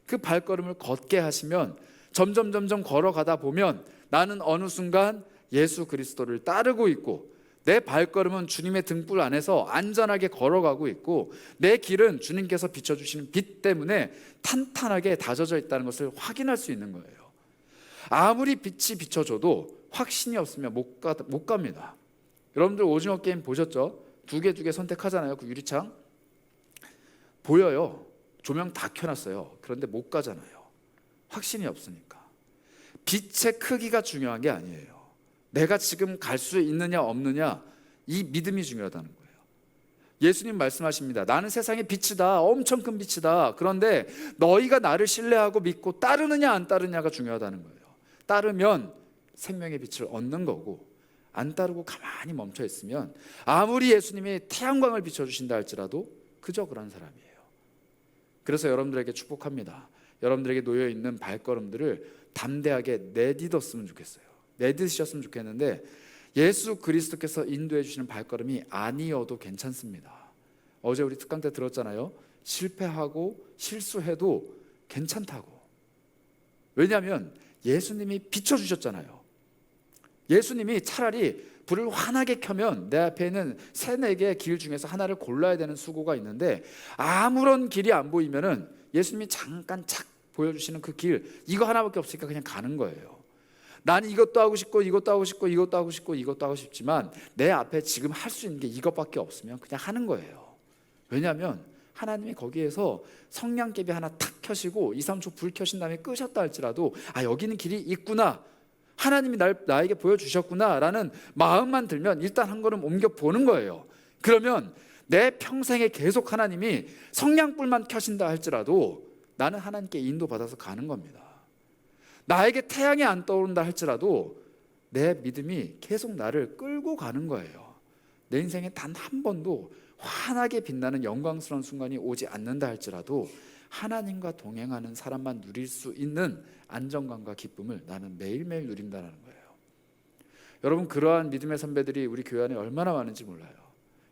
그 발걸음을 걷게 하시면 점점 걸어가다 보면 나는 어느 순간 예수 그리스도를 따르고 있고, 내 발걸음은 주님의 등불 안에서 안전하게 걸어가고 있고, 내 길은 주님께서 비춰주시는 빛 때문에 탄탄하게 다져져 있다는 것을 확인할 수 있는 거예요. 아무리 빛이 비춰줘도 확신이 없으면 못 갑니다. 여러분들 오징어 게임 보셨죠? 두 개 선택하잖아요. 그 유리창 보여요. 조명 다 켜놨어요. 그런데 못 가잖아요. 확신이 없으니까. 빛의 크기가 중요한 게 아니에요. 내가 지금 갈 수 있느냐 없느냐, 이 믿음이 중요하다는 거예요. 예수님 말씀하십니다. 나는 세상의 빛이다. 엄청 큰 빛이다. 그런데 너희가 나를 신뢰하고 믿고 따르느냐 안 따르느냐가 중요하다는 거예요. 따르면 생명의 빛을 얻는 거고, 안 따르고 가만히 멈춰 있으면 아무리 예수님이 태양광을 비춰주신다 할지라도 그저 그런 사람이에요. 그래서 여러분들에게 축복합니다. 여러분들에게 놓여있는 발걸음들을 담대하게 내딛었으면 좋겠어요. 내딛으셨으면 좋겠는데, 예수 그리스도께서 인도해 주시는 발걸음이 아니어도 괜찮습니다. 어제 우리 특강 때 들었잖아요. 실패하고 실수해도 괜찮다고. 왜냐하면 예수님이 비춰주셨잖아요. 예수님이 차라리 불을 환하게 켜면 내 앞에 있는 3-4개의 길 중에서 하나를 골라야 되는 수고가 있는데, 아무런 길이 안 보이면은 예수님이 잠깐 착 보여주시는 그 길, 이거 하나밖에 없으니까 그냥 가는 거예요. 나는 이것도 하고 싶고 이것도 하고 싶고 이것도 하고 싶고 이것도 하고 싶지만 내 앞에 지금 할 수 있는 게 이것밖에 없으면 그냥 하는 거예요. 왜냐하면 하나님이 거기에서 성냥개비 하나 탁 켜시고 2-3초 불 켜신 다음에 끄셨다 할지라도, 아, 여기는 길이 있구나, 하나님이 나에게 보여주셨구나 라는 마음만 들면 일단 한 걸음 옮겨 보는 거예요. 그러면 내 평생에 계속 하나님이 성냥불만 켜신다 할지라도 나는 하나님께 인도받아서 가는 겁니다. 나에게 태양이 안 떠오른다 할지라도 내 믿음이 계속 나를 끌고 가는 거예요. 내 인생에 단 한 번도 환하게 빛나는 영광스러운 순간이 오지 않는다 할지라도 하나님과 동행하는 사람만 누릴 수 있는 안정감과 기쁨을 나는 매일매일 누린다는 거예요. 여러분, 그러한 믿음의 선배들이 우리 교회 안에 얼마나 많은지 몰라요.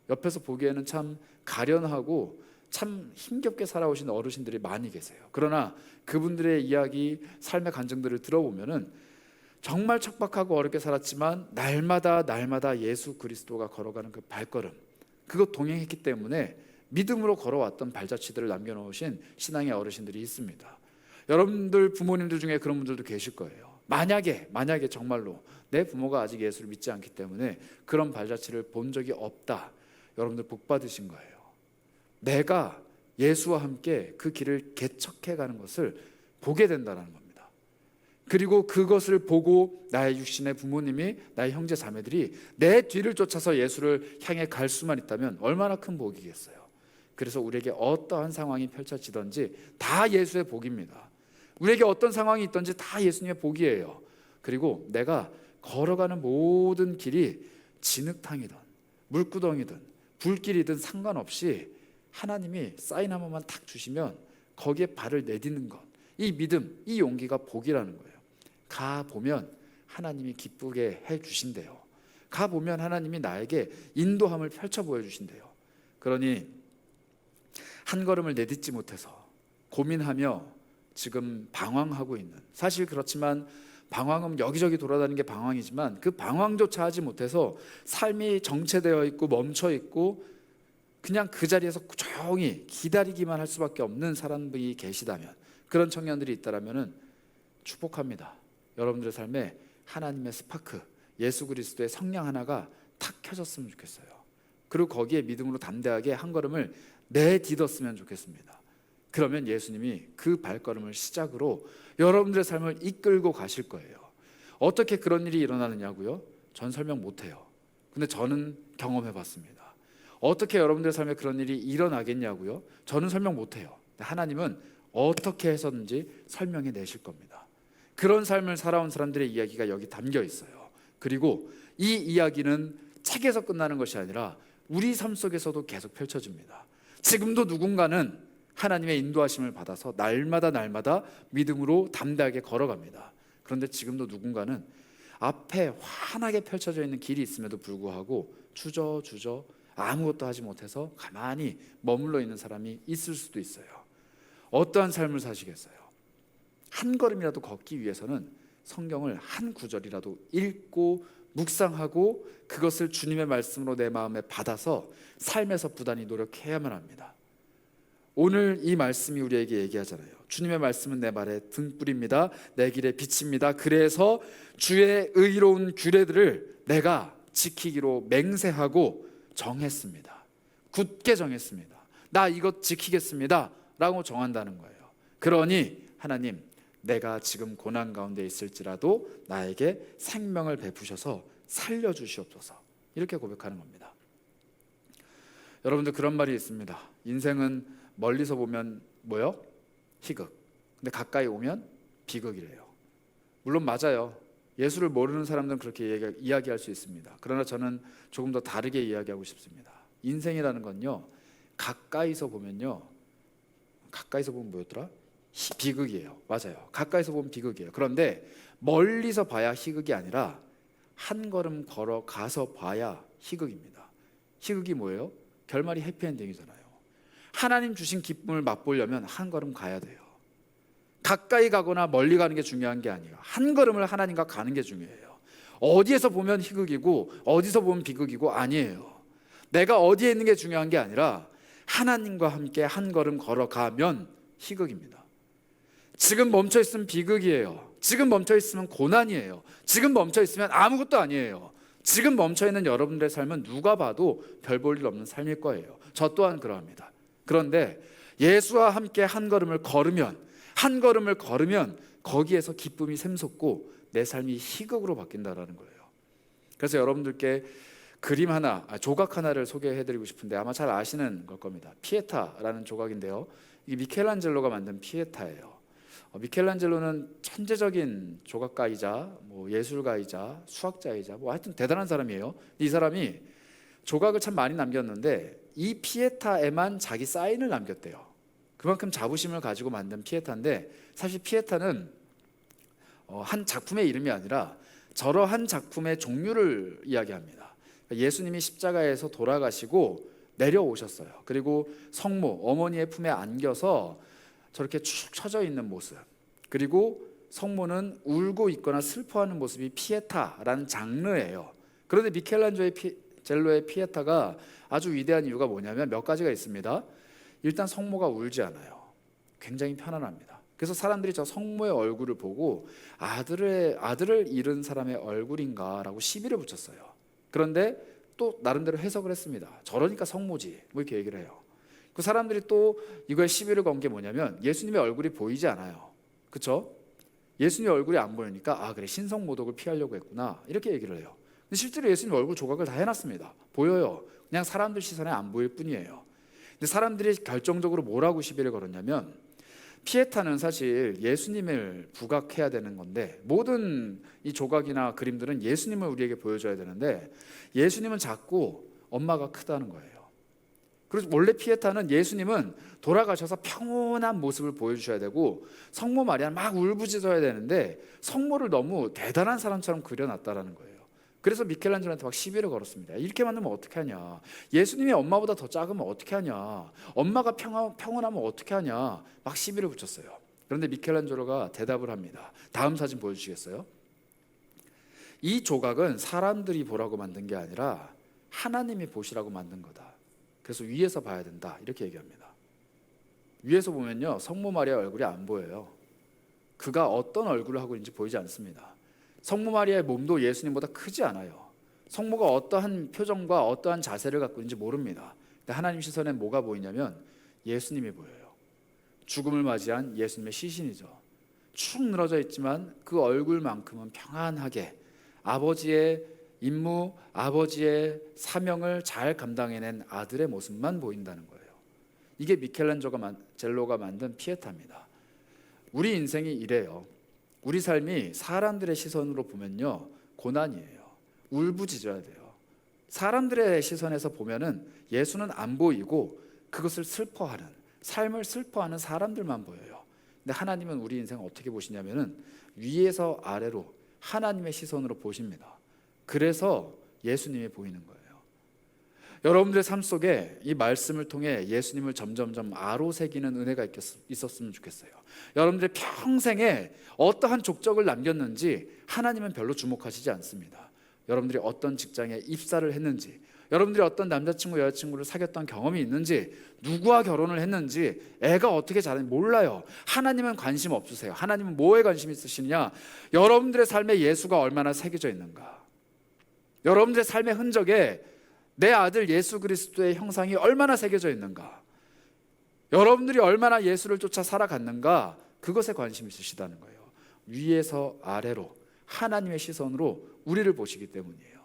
옆에서 보기에는 참 가련하고 참 힘겹게 살아오신 어르신들이 많이 계세요. 그러나 그분들의 이야기, 삶의 간증들을 들어보면은 정말 척박하고 어렵게 살았지만 날마다 예수 그리스도가 걸어가는 그 발걸음, 그것 동행했기 때문에 믿음으로 걸어왔던 발자취들을 남겨놓으신 신앙의 어르신들이 있습니다. 여러분들 부모님들 중에 그런 분들도 계실 거예요. 만약에 정말로 내 부모가 아직 예수를 믿지 않기 때문에 그런 발자취를 본 적이 없다, 여러분들 복 받으신 거예요. 내가 예수와 함께 그 길을 개척해 가는 것을 보게 된다는 겁니다. 그리고 그것을 보고 나의 육신의 부모님이, 나의 형제 자매들이 내 뒤를 쫓아서 예수를 향해 갈 수만 있다면 얼마나 큰 복이겠어요. 그래서 우리에게 어떠한 상황이 펼쳐지든지 다 예수의 복입니다. 우리에게 어떤 상황이 있든지 다 예수님의 복이에요. 그리고 내가 걸어가는 모든 길이 진흙탕이든 물구덩이든 불길이든 상관없이 하나님이 사인 한 번만 탁 주시면 거기에 발을 내딛는 것, 이 믿음, 이 용기가 복이라는 거예요. 가보면 하나님이 기쁘게 해주신대요. 가보면 하나님이 나에게 인도함을 펼쳐 보여주신대요. 그러니 한 걸음을 내딛지 못해서 고민하며 지금 방황하고 있는, 사실 그렇지만 방황은 여기저기 돌아다니는 게 방황이지만 그 방황조차 하지 못해서 삶이 정체되어 있고 멈춰 있고 그냥 그 자리에서 조용히 기다리기만 할 수밖에 없는 사람들이 계시다면, 그런 청년들이 있다면 축복합니다. 여러분들의 삶에 하나님의 스파크, 예수 그리스도의 성령 하나가 탁 켜졌으면 좋겠어요. 그리고 거기에 믿음으로 담대하게 한 걸음을 내딛었으면 좋겠습니다. 그러면 예수님이 그 발걸음을 시작으로 여러분들의 삶을 이끌고 가실 거예요. 어떻게 그런 일이 일어나느냐고요? 전 설명 못해요. 근데 저는 경험해 봤습니다. 어떻게 여러분들의 삶에 그런 일이 일어나겠냐고요? 저는 설명 못해요. 하나님은 어떻게 해서든지 설명해 내실 겁니다. 그런 삶을 살아온 사람들의 이야기가 여기 담겨 있어요. 그리고 이 이야기는 책에서 끝나는 것이 아니라 우리 삶 속에서도 계속 펼쳐집니다. 지금도 누군가는 하나님의 인도하심을 받아서 날마다 믿음으로 담대하게 걸어갑니다. 그런데 지금도 누군가는 앞에 환하게 펼쳐져 있는 길이 있음에도 불구하고 주저주저 아무것도 하지 못해서 가만히 머물러 있는 사람이 있을 수도 있어요. 어떠한 삶을 사시겠어요? 한 걸음이라도 걷기 위해서는 성경을 한 구절이라도 읽고 묵상하고 그것을 주님의 말씀으로 내 마음에 받아서 삶에서 부단히 노력해야만 합니다. 오늘 이 말씀이 우리에게 얘기하잖아요. 주님의 말씀은 내 발에 등불입니다. 내 길에 빛입니다. 그래서 주의 의로운 규례들을 내가 지키기로 맹세하고 정했습니다. 굳게 정했습니다. 나 이것 지키겠습니다 라고 정한다는 거예요. 그러니 하나님, 내가 지금 고난 가운데 있을지라도 나에게 생명을 베푸셔서 살려주시옵소서, 이렇게 고백하는 겁니다. 여러분들, 그런 말이 있습니다. 인생은 멀리서 보면 뭐요? 희극. 근데 가까이 오면 비극이래요. 물론 맞아요. 예수를 모르는 사람들은 그렇게 이야기할 수 있습니다. 그러나 저는 조금 더 다르게 이야기하고 싶습니다. 인생이라는 건요, 가까이서 보면요, 가까이서 보면 뭐였더라? 비극이에요. 맞아요. 가까이서 보면 비극이에요. 그런데 멀리서 봐야 희극이 아니라 한 걸음 걸어가서 봐야 희극입니다. 희극이 뭐예요? 결말이 해피엔딩이잖아요. 하나님 주신 기쁨을 맛보려면 한 걸음 가야 돼요. 가까이 가거나 멀리 가는 게 중요한 게 아니에요. 한 걸음을 하나님과 가는 게 중요해요. 어디에서 보면 희극이고 어디서 보면 비극이고 아니에요. 내가 어디에 있는 게 중요한 게 아니라 하나님과 함께 한 걸음 걸어가면 희극입니다. 지금 멈춰 있으면 비극이에요. 지금 멈춰 있으면 고난이에요. 지금 멈춰 있으면 아무것도 아니에요. 지금 멈춰 있는 여러분들의 삶은 누가 봐도 별 볼 일 없는 삶일 거예요. 저 또한 그러합니다. 그런데 예수와 함께 한 걸음을 걸으면 거기에서 기쁨이 샘솟고 내 삶이 희극으로 바뀐다라는 거예요. 그래서 여러분들께 그림 하나, 조각 하나를 소개해드리고 싶은데 아마 잘 아시는 걸 겁니다. 피에타라는 조각인데요, 이게 미켈란젤로가 만든 피에타예요. 미켈란젤로는 천재적인 조각가이자 예술가이자 수학자이자 하여튼 대단한 사람이에요. 이 사람이 조각을 참 많이 남겼는데 이 피에타에만 자기 사인을 남겼대요. 그만큼 자부심을 가지고 만든 피에타인데, 사실 피에타는 한 작품의 이름이 아니라 저러한 작품의 종류를 이야기합니다. 예수님이 십자가에서 돌아가시고 내려오셨어요. 그리고 성모, 어머니의 품에 안겨서 저렇게 축 처져 있는 모습, 그리고 성모는 울고 있거나 슬퍼하는 모습이 피에타라는 장르예요. 그런데 미켈란젤로의 피에타가 아주 위대한 이유가 뭐냐면 몇 가지가 있습니다. 일단 성모가 울지 않아요. 굉장히 편안합니다. 그래서 사람들이 저 성모의 얼굴을 보고 아들을 잃은 사람의 얼굴인가라고 시비를 붙였어요. 그런데 또 나름대로 해석을 했습니다. 저러니까 성모지, 이렇게 얘기를 해요. 그 사람들이 또 이거에 시비를 건 게 뭐냐면 예수님의 얼굴이 보이지 않아요. 그렇죠? 예수님의 얼굴이 안 보이니까 그래, 신성모독을 피하려고 했구나, 이렇게 얘기를 해요. 근데 실제로 예수님 얼굴 조각을 다 해놨습니다. 보여요. 그냥 사람들 시선에 안 보일 뿐이에요. 근데 사람들이 결정적으로 뭐라고 시비를 걸었냐면, 피에타는 사실 예수님을 부각해야 되는 건데 모든 이 조각이나 그림들은 예수님을 우리에게 보여줘야 되는데 예수님은 작고 엄마가 크다는 거예요. 그래서 원래 피에타는 예수님은 돌아가셔서 평온한 모습을 보여주셔야 되고 성모 마리아는 막 울부짖어야 되는데 성모를 너무 대단한 사람처럼 그려놨다라는 거예요. 그래서 미켈란젤로한테 막 시비를 걸었습니다. 이렇게 만들면 어떻게 하냐, 예수님이 엄마보다 더 작으면 어떻게 하냐, 엄마가 평온하면 어떻게 하냐, 막 시비를 붙였어요. 그런데 미켈란젤로가 대답을 합니다. 다음 사진 보여주시겠어요? 이 조각은 사람들이 보라고 만든 게 아니라 하나님이 보시라고 만든 거다. 그래서 위에서 봐야 된다, 이렇게 얘기합니다. 위에서 보면요, 성모 마리아 얼굴이 안 보여요. 그가 어떤 얼굴을 하고 있는지 보이지 않습니다. 성모 마리아의 몸도 예수님보다 크지 않아요. 성모가 어떠한 표정과 어떠한 자세를 갖고 있는지 모릅니다. 근데 하나님 시선엔 뭐가 보이냐면 예수님이 보여요. 죽음을 맞이한 예수님의 시신이죠. 축 늘어져 있지만 그 얼굴만큼은 평안하게 아버지의 임무, 아버지의 사명을 잘 감당해낸 아들의 모습만 보인다는 거예요. 이게 미켈란젤로가 만든 피에타입니다. 우리 인생이 이래요. 우리 삶이 사람들의 시선으로 보면요, 고난이에요. 울부짖어야 돼요. 사람들의 시선에서 보면은 예수는 안 보이고 그것을 슬퍼하는, 삶을 슬퍼하는 사람들만 보여요. 근데 하나님은 우리 인생을 어떻게 보시냐면은 위에서 아래로 하나님의 시선으로 보십니다. 그래서 예수님이 보이는 거예요. 여러분들의 삶 속에 이 말씀을 통해 예수님을 점점점 아로새기는 은혜가 있었으면 좋겠어요. 여러분들의 평생에 어떠한 족적을 남겼는지 하나님은 별로 주목하시지 않습니다. 여러분들이 어떤 직장에 입사를 했는지, 여러분들이 어떤 남자친구 여자친구를 사귀었던 경험이 있는지, 누구와 결혼을 했는지, 애가 어떻게 자랐는지 몰라요. 하나님은 관심 없으세요. 하나님은 뭐에 관심 있으시느냐? 여러분들의 삶에 예수가 얼마나 새겨져 있는가, 여러분들의 삶의 흔적에 내 아들 예수 그리스도의 형상이 얼마나 새겨져 있는가, 여러분들이 얼마나 예수를 쫓아 살아갔는가, 그것에 관심이 있으시다는 거예요. 위에서 아래로 하나님의 시선으로 우리를 보시기 때문이에요.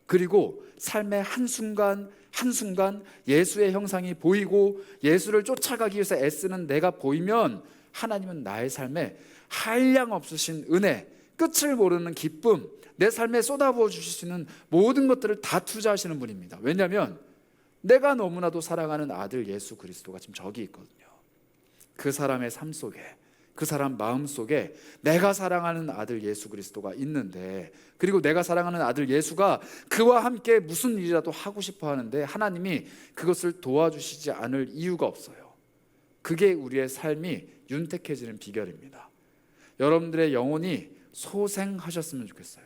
그리고 삶의 한순간 한순간 예수의 형상이 보이고 예수를 쫓아가기 위해서 애쓰는 내가 보이면 하나님은 나의 삶에 한량 없으신 은혜, 끝을 모르는 기쁨, 내 삶에 쏟아부어 주실 수 있는 모든 것들을 다 투자하시는 분입니다. 왜냐하면 내가 너무나도 사랑하는 아들 예수 그리스도가 지금 저기 있거든요. 그 사람의 삶 속에, 그 사람 마음 속에 내가 사랑하는 아들 예수 그리스도가 있는데, 그리고 내가 사랑하는 아들 예수가 그와 함께 무슨 일이라도 하고 싶어 하는데 하나님이 그것을 도와주시지 않을 이유가 없어요. 그게 우리의 삶이 윤택해지는 비결입니다. 여러분들의 영혼이 소생하셨으면 좋겠어요.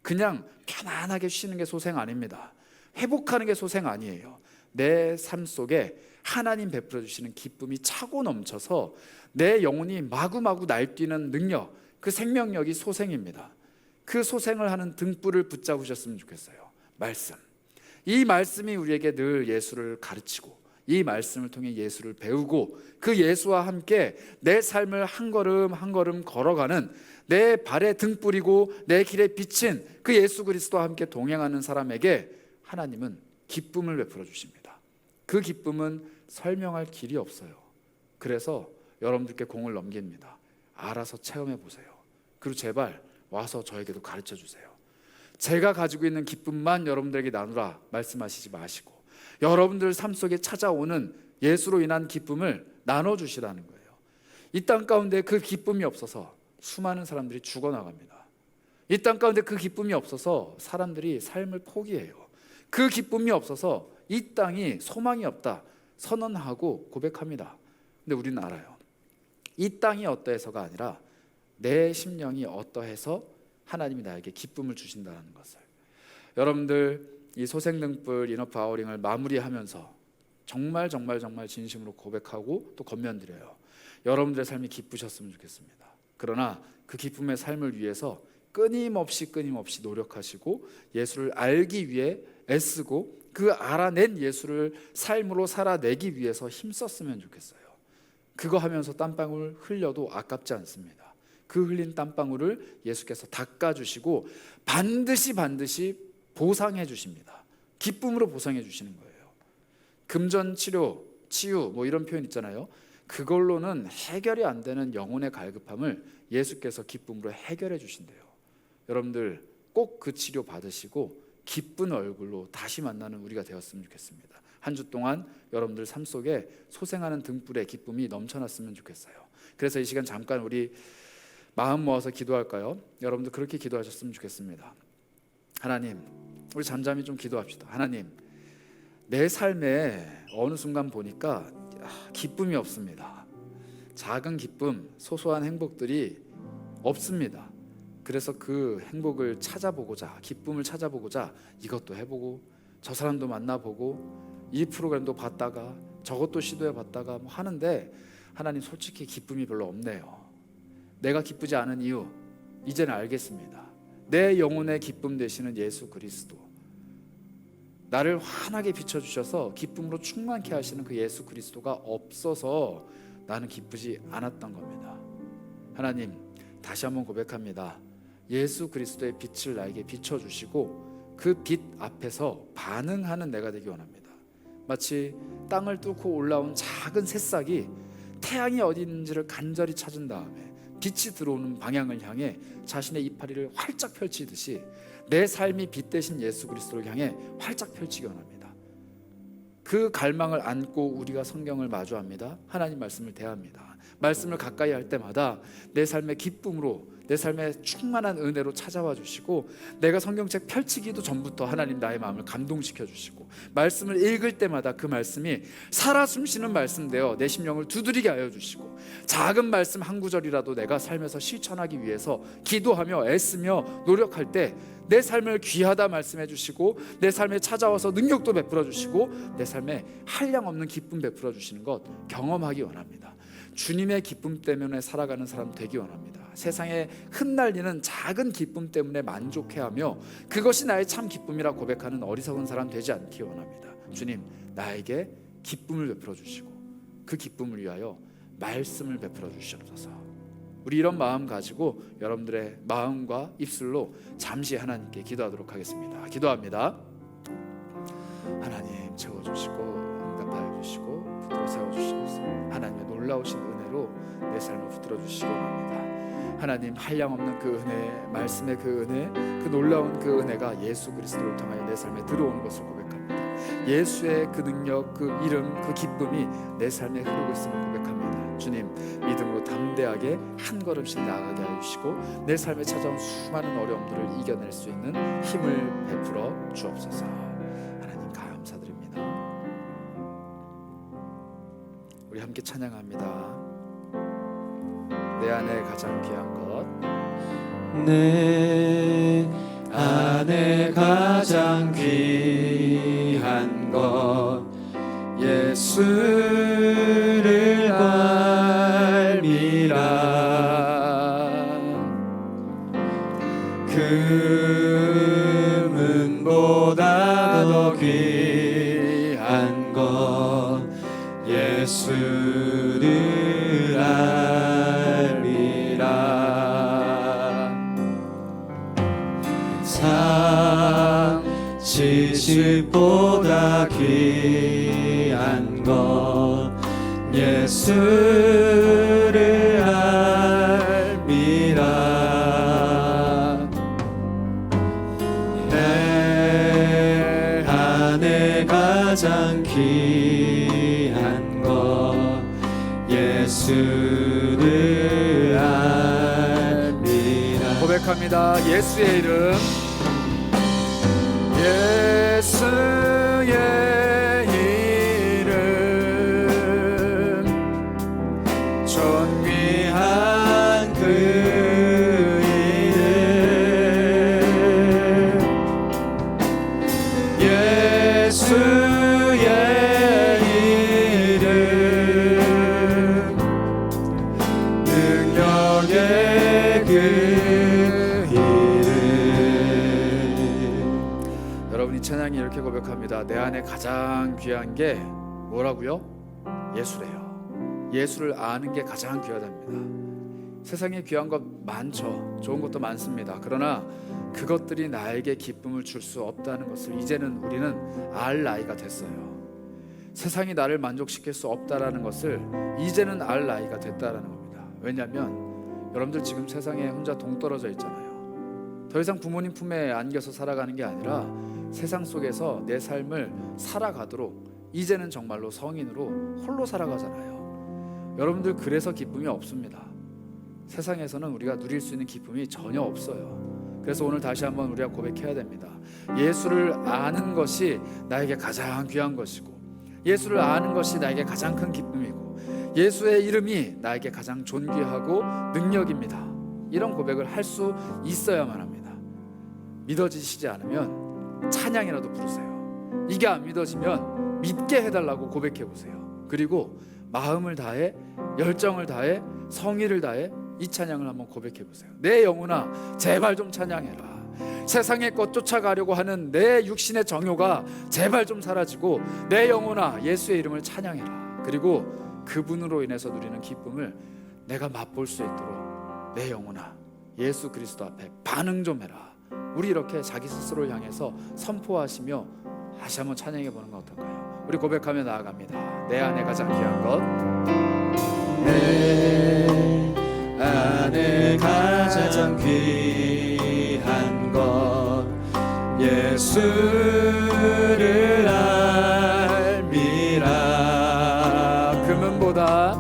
그냥 편안하게 쉬는 게 소생 아닙니다. 회복하는 게 소생 아니에요. 내 삶 속에 하나님 베풀어 주시는 기쁨이 차고 넘쳐서 내 영혼이 마구마구 날뛰는 능력, 그 생명력이 소생입니다. 그 소생을 하는 등불을 붙잡으셨으면 좋겠어요. 말씀. 이 말씀이 우리에게 늘 예수를 가르치고, 이 말씀을 통해 예수를 배우고, 그 예수와 함께 내 삶을 한 걸음 한 걸음 걸어가는, 내 발에 등불이고 내 길에 비친 그 예수 그리스도와 함께 동행하는 사람에게 하나님은 기쁨을 베풀어 주십니다. 그 기쁨은 설명할 길이 없어요. 그래서 여러분들께 공을 넘깁니다. 알아서 체험해 보세요. 그리고 제발 와서 저에게도 가르쳐 주세요. 제가 가지고 있는 기쁨만 여러분들에게 나누라 말씀하시지 마시고, 여러분들 삶 속에 찾아오는 예수로 인한 기쁨을 나눠주시라는 거예요. 이 땅 가운데 그 기쁨이 없어서 수많은 사람들이 죽어나갑니다. 이 땅 가운데 그 기쁨이 없어서 사람들이 삶을 포기해요. 그 기쁨이 없어서 이 땅이 소망이 없다 선언하고 고백합니다. 근데 우리는 알아요. 이 땅이 어떠해서가 아니라 내 심령이 어떠해서 하나님이 나에게 기쁨을 주신다는 것을, 여러분들 이 소생등불 인어프 아워링을 마무리하면서 정말 진심으로 고백하고 또 권면드려요. 여러분들의 삶이 기쁘셨으면 좋겠습니다. 그러나 그 기쁨의 삶을 위해서 끊임없이 노력하시고 예수를 알기 위해 애쓰고 그 알아낸 예수를 삶으로 살아내기 위해서 힘썼으면 좋겠어요. 그거 하면서 땀방울 흘려도 아깝지 않습니다. 그 흘린 땀방울을 예수께서 닦아주시고 반드시 보상해 주십니다. 기쁨으로 보상해 주시는 거예요. 금전 치료, 치유 뭐 이런 표현 있잖아요. 그걸로는 해결이 안 되는 영혼의 갈급함을 예수께서 기쁨으로 해결해 주신대요. 여러분들 꼭 그 치료 받으시고 기쁜 얼굴로 다시 만나는 우리가 되었으면 좋겠습니다. 한 주 동안 여러분들 삶 속에 소생하는 등불의 기쁨이 넘쳐났으면 좋겠어요. 그래서 이 시간 잠깐 우리 마음 모아서 기도할까요? 여러분들 그렇게 기도하셨으면 좋겠습니다. 하나님, 우리 잠잠히 좀 기도합시다. 하나님, 내 삶에 어느 순간 보니까 기쁨이 없습니다. 작은 기쁨, 소소한 행복들이 없습니다. 그래서 그 행복을 찾아보고자, 기쁨을 찾아보고자 이것도 해보고 저 사람도 만나보고 이 프로그램도 봤다가 저것도 시도해봤다가 뭐 하는데 하나님, 솔직히 기쁨이 별로 없네요. 내가 기쁘지 않은 이유 이제는 알겠습니다. 내 영혼의 기쁨 되시는 예수 그리스도, 나를 환하게 비춰주셔서 기쁨으로 충만케 하시는 그 예수 그리스도가 없어서 나는 기쁘지 않았던 겁니다. 하나님, 다시 한번 고백합니다. 예수 그리스도의 빛을 나에게 비춰주시고 그 빛 앞에서 반응하는 내가 되기 원합니다. 마치 땅을 뚫고 올라온 작은 새싹이 태양이 어디 있는지를 간절히 찾은 다음에 빛이 들어오는 방향을 향해 자신의 이파리를 활짝 펼치듯이 내 삶이 빛 대신 예수 그리스도를 향해 활짝 펼치기 원합니다. 그 갈망을 안고 우리가 성경을 마주합니다. 하나님 말씀을 대합니다. 말씀을 가까이 할 때마다 내 삶의 기쁨으로, 내 삶의 충만한 은혜로 찾아와 주시고, 내가 성경책 펼치기도 전부터 하나님 나의 마음을 감동시켜 주시고, 말씀을 읽을 때마다 그 말씀이 살아 숨쉬는 말씀 되어 내 심령을 두드리게 하여 주시고, 작은 말씀 한 구절이라도 내가 삶에서 실천하기 위해서 기도하며 애쓰며 노력할 때 내 삶을 귀하다 말씀해 주시고, 내 삶에 찾아와서 능력도 베풀어 주시고, 내 삶에 한량없는 기쁨 베풀어 주시는 것 경험하기 원합니다. 주님의 기쁨 때문에 살아가는 사람 되기 원합니다. 세상에 흩날리는 작은 기쁨 때문에 만족해하며 그것이 나의 참 기쁨이라 고백하는 어리석은 사람 되지 않기 원합니다. 주님, 나에게 기쁨을 베풀어 주시고 그 기쁨을 위하여 말씀을 베풀어 주시옵소서. 우리 이런 마음 가지고 여러분들의 마음과 입술로 잠시 하나님께 기도하도록 하겠습니다. 기도합니다. 하나님 채워주시고 응답하여 주시고 붙들어 세워주시옵소서. 하나님의 놀라우신 은혜로 내 삶을 붙들어 주시기 원합니다. 하나님, 한량없는 그 은혜, 말씀의 그 은혜, 그 놀라운 그 은혜가 예수 그리스도를 통하여 내 삶에 들어오는 것을 고백합니다. 예수의 그 능력, 그 이름, 그 기쁨이 내 삶에 흐르고 있음을 고백합니다. 주님, 믿음으로 담대하게 한 걸음씩 나아가게 하여 주시고 내 삶에 찾아온 수많은 어려움들을 이겨낼 수 있는 힘을 베풀어 주옵소서. 하나님 감사드립니다. 우리 함께 찬양합니다. 내 안에 가장 귀한 것, 내 안에 가장 귀한 것, 예수를 알미라. 금은보다 더 귀한 것, 예수를 알미라. 지식보다 귀한 것, 예수를 알미라. 내 안에 가장 귀한 것, 예수를 알미라. 고백합니다. 예수의 이름, 예수의 이름, 존귀한 그 이름, 예수의 이름, 능력의 그 여러분이 찬양이 이렇게 고백합니다. 내 안에 가장 귀한 게 뭐라고요? 예수래요. 예수를 아는 게 가장 귀하답니다. 세상에 귀한 것 많죠. 좋은 것도 많습니다. 그러나 그것들이 나에게 기쁨을 줄 수 없다는 것을 이제는 우리는 알 나이가 됐어요. 세상이 나를 만족시킬 수 없다라는 것을 이제는 알 나이가 됐다라는 겁니다. 왜냐하면 여러분들 지금 세상에 혼자 동떨어져 있잖아요. 더 이상 부모님 품에 안겨서 살아가는 게 아니라 세상 속에서 내 삶을 살아가도록 이제는 정말로 성인으로 홀로 살아가잖아요. 여러분들 그래서 기쁨이 없습니다. 세상에서는 우리가 누릴 수 있는 기쁨이 전혀 없어요. 그래서 오늘 다시 한번 우리가 고백해야 됩니다. 예수를 아는 것이 나에게 가장 귀한 것이고, 예수를 아는 것이 나에게 가장 큰 기쁨이고, 예수의 이름이 나에게 가장 존귀하고 능력입니다. 이런 고백을 할 수 있어야만 합니다. 믿어지시지 않으면 찬양이라도 부르세요. 이게 안 믿어지면 믿게 해달라고 고백해보세요. 그리고 마음을 다해, 열정을 다해, 성의를 다해 이 찬양을 한번 고백해보세요. 내 영혼아 제발 좀 찬양해라. 세상의 것 쫓아가려고 하는 내 육신의 정욕아 제발 좀 사라지고, 내 영혼아 예수의 이름을 찬양해라. 그리고 그분으로 인해서 누리는 기쁨을 내가 맛볼 수 있도록 내 영혼아 예수 그리스도 앞에 반응 좀 해라. 우리 이렇게 자기 스스로를 향해서 선포하시며 다시 한번 찬양해 보는 건 어떨까요? 우리 고백하며 나아갑니다. 내 안에 가장 귀한 것, 내 안에 가장 귀한 것, 예수를 알미라. 금은보다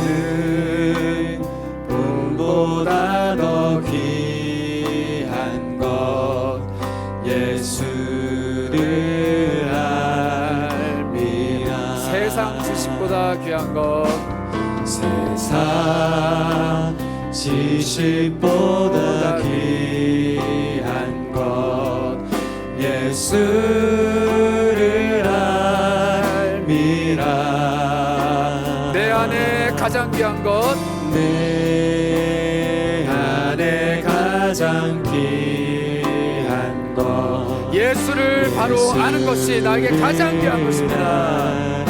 나는 돈보다 더 귀한 것 예수를 알미라. 세상 지식보다 귀한 것, 세상 지식보다 귀한 것 예수를 알미라. 내 안에 가장 귀한 것, 내 안에 가장 귀한 것 예수를 바로 아는 것이 나에게 가장 귀한 것입니다.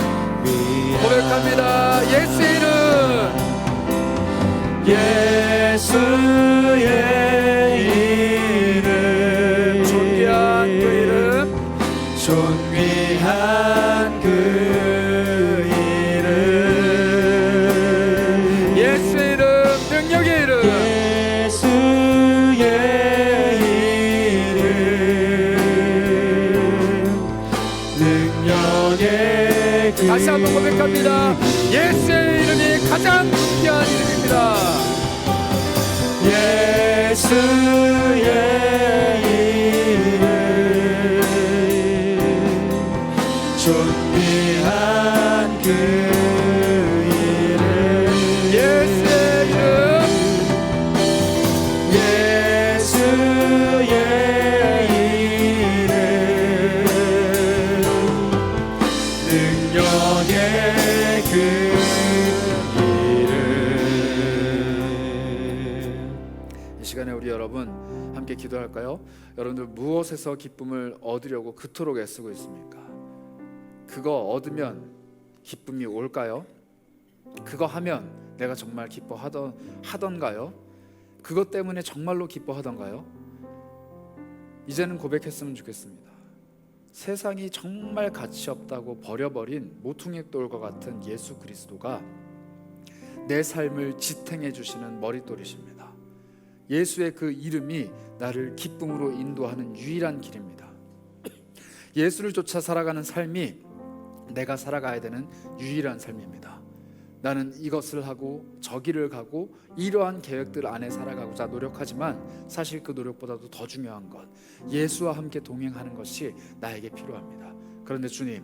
고백합니다. 예수의 이름, 예수의 이름, 존귀한 그 이름, 존귀한 그 이름, 예수의 이름, 능력의 이름, 예수의 이름, 능력의 그 다시 한번 고백합니다. 예수의 이름이 가장 존귀한 이름입니다. 예수의 이름, 존귀한 그 이름, 예수의 이름, 예수의 이름, 능력의 그 이름. 이 시간에 우리 여러분 함께 기도할까요? 여러분들 무엇에서 기쁨을 얻으려고 그토록 애쓰고 있습니까? 그거 얻으면 기쁨이 올까요? 그거 하면 내가 정말 기뻐하던가요? 그것 때문에 정말로 기뻐하던가요? 이제는 고백했으면 좋겠습니다. 세상이 정말 가치 없다고 버려버린 모퉁이 돌과 같은 예수 그리스도가 내 삶을 지탱해 주시는 머릿돌이십니다. 예수의 그 이름이 나를 기쁨으로 인도하는 유일한 길입니다. 예수를 쫓아 살아가는 삶이 내가 살아가야 되는 유일한 삶입니다. 나는 이것을 하고 저기를 가고 이러한 계획들 안에 살아가고자 노력하지만 사실 그 노력보다도 더 중요한 것, 예수와 함께 동행하는 것이 나에게 필요합니다. 그런데 주님,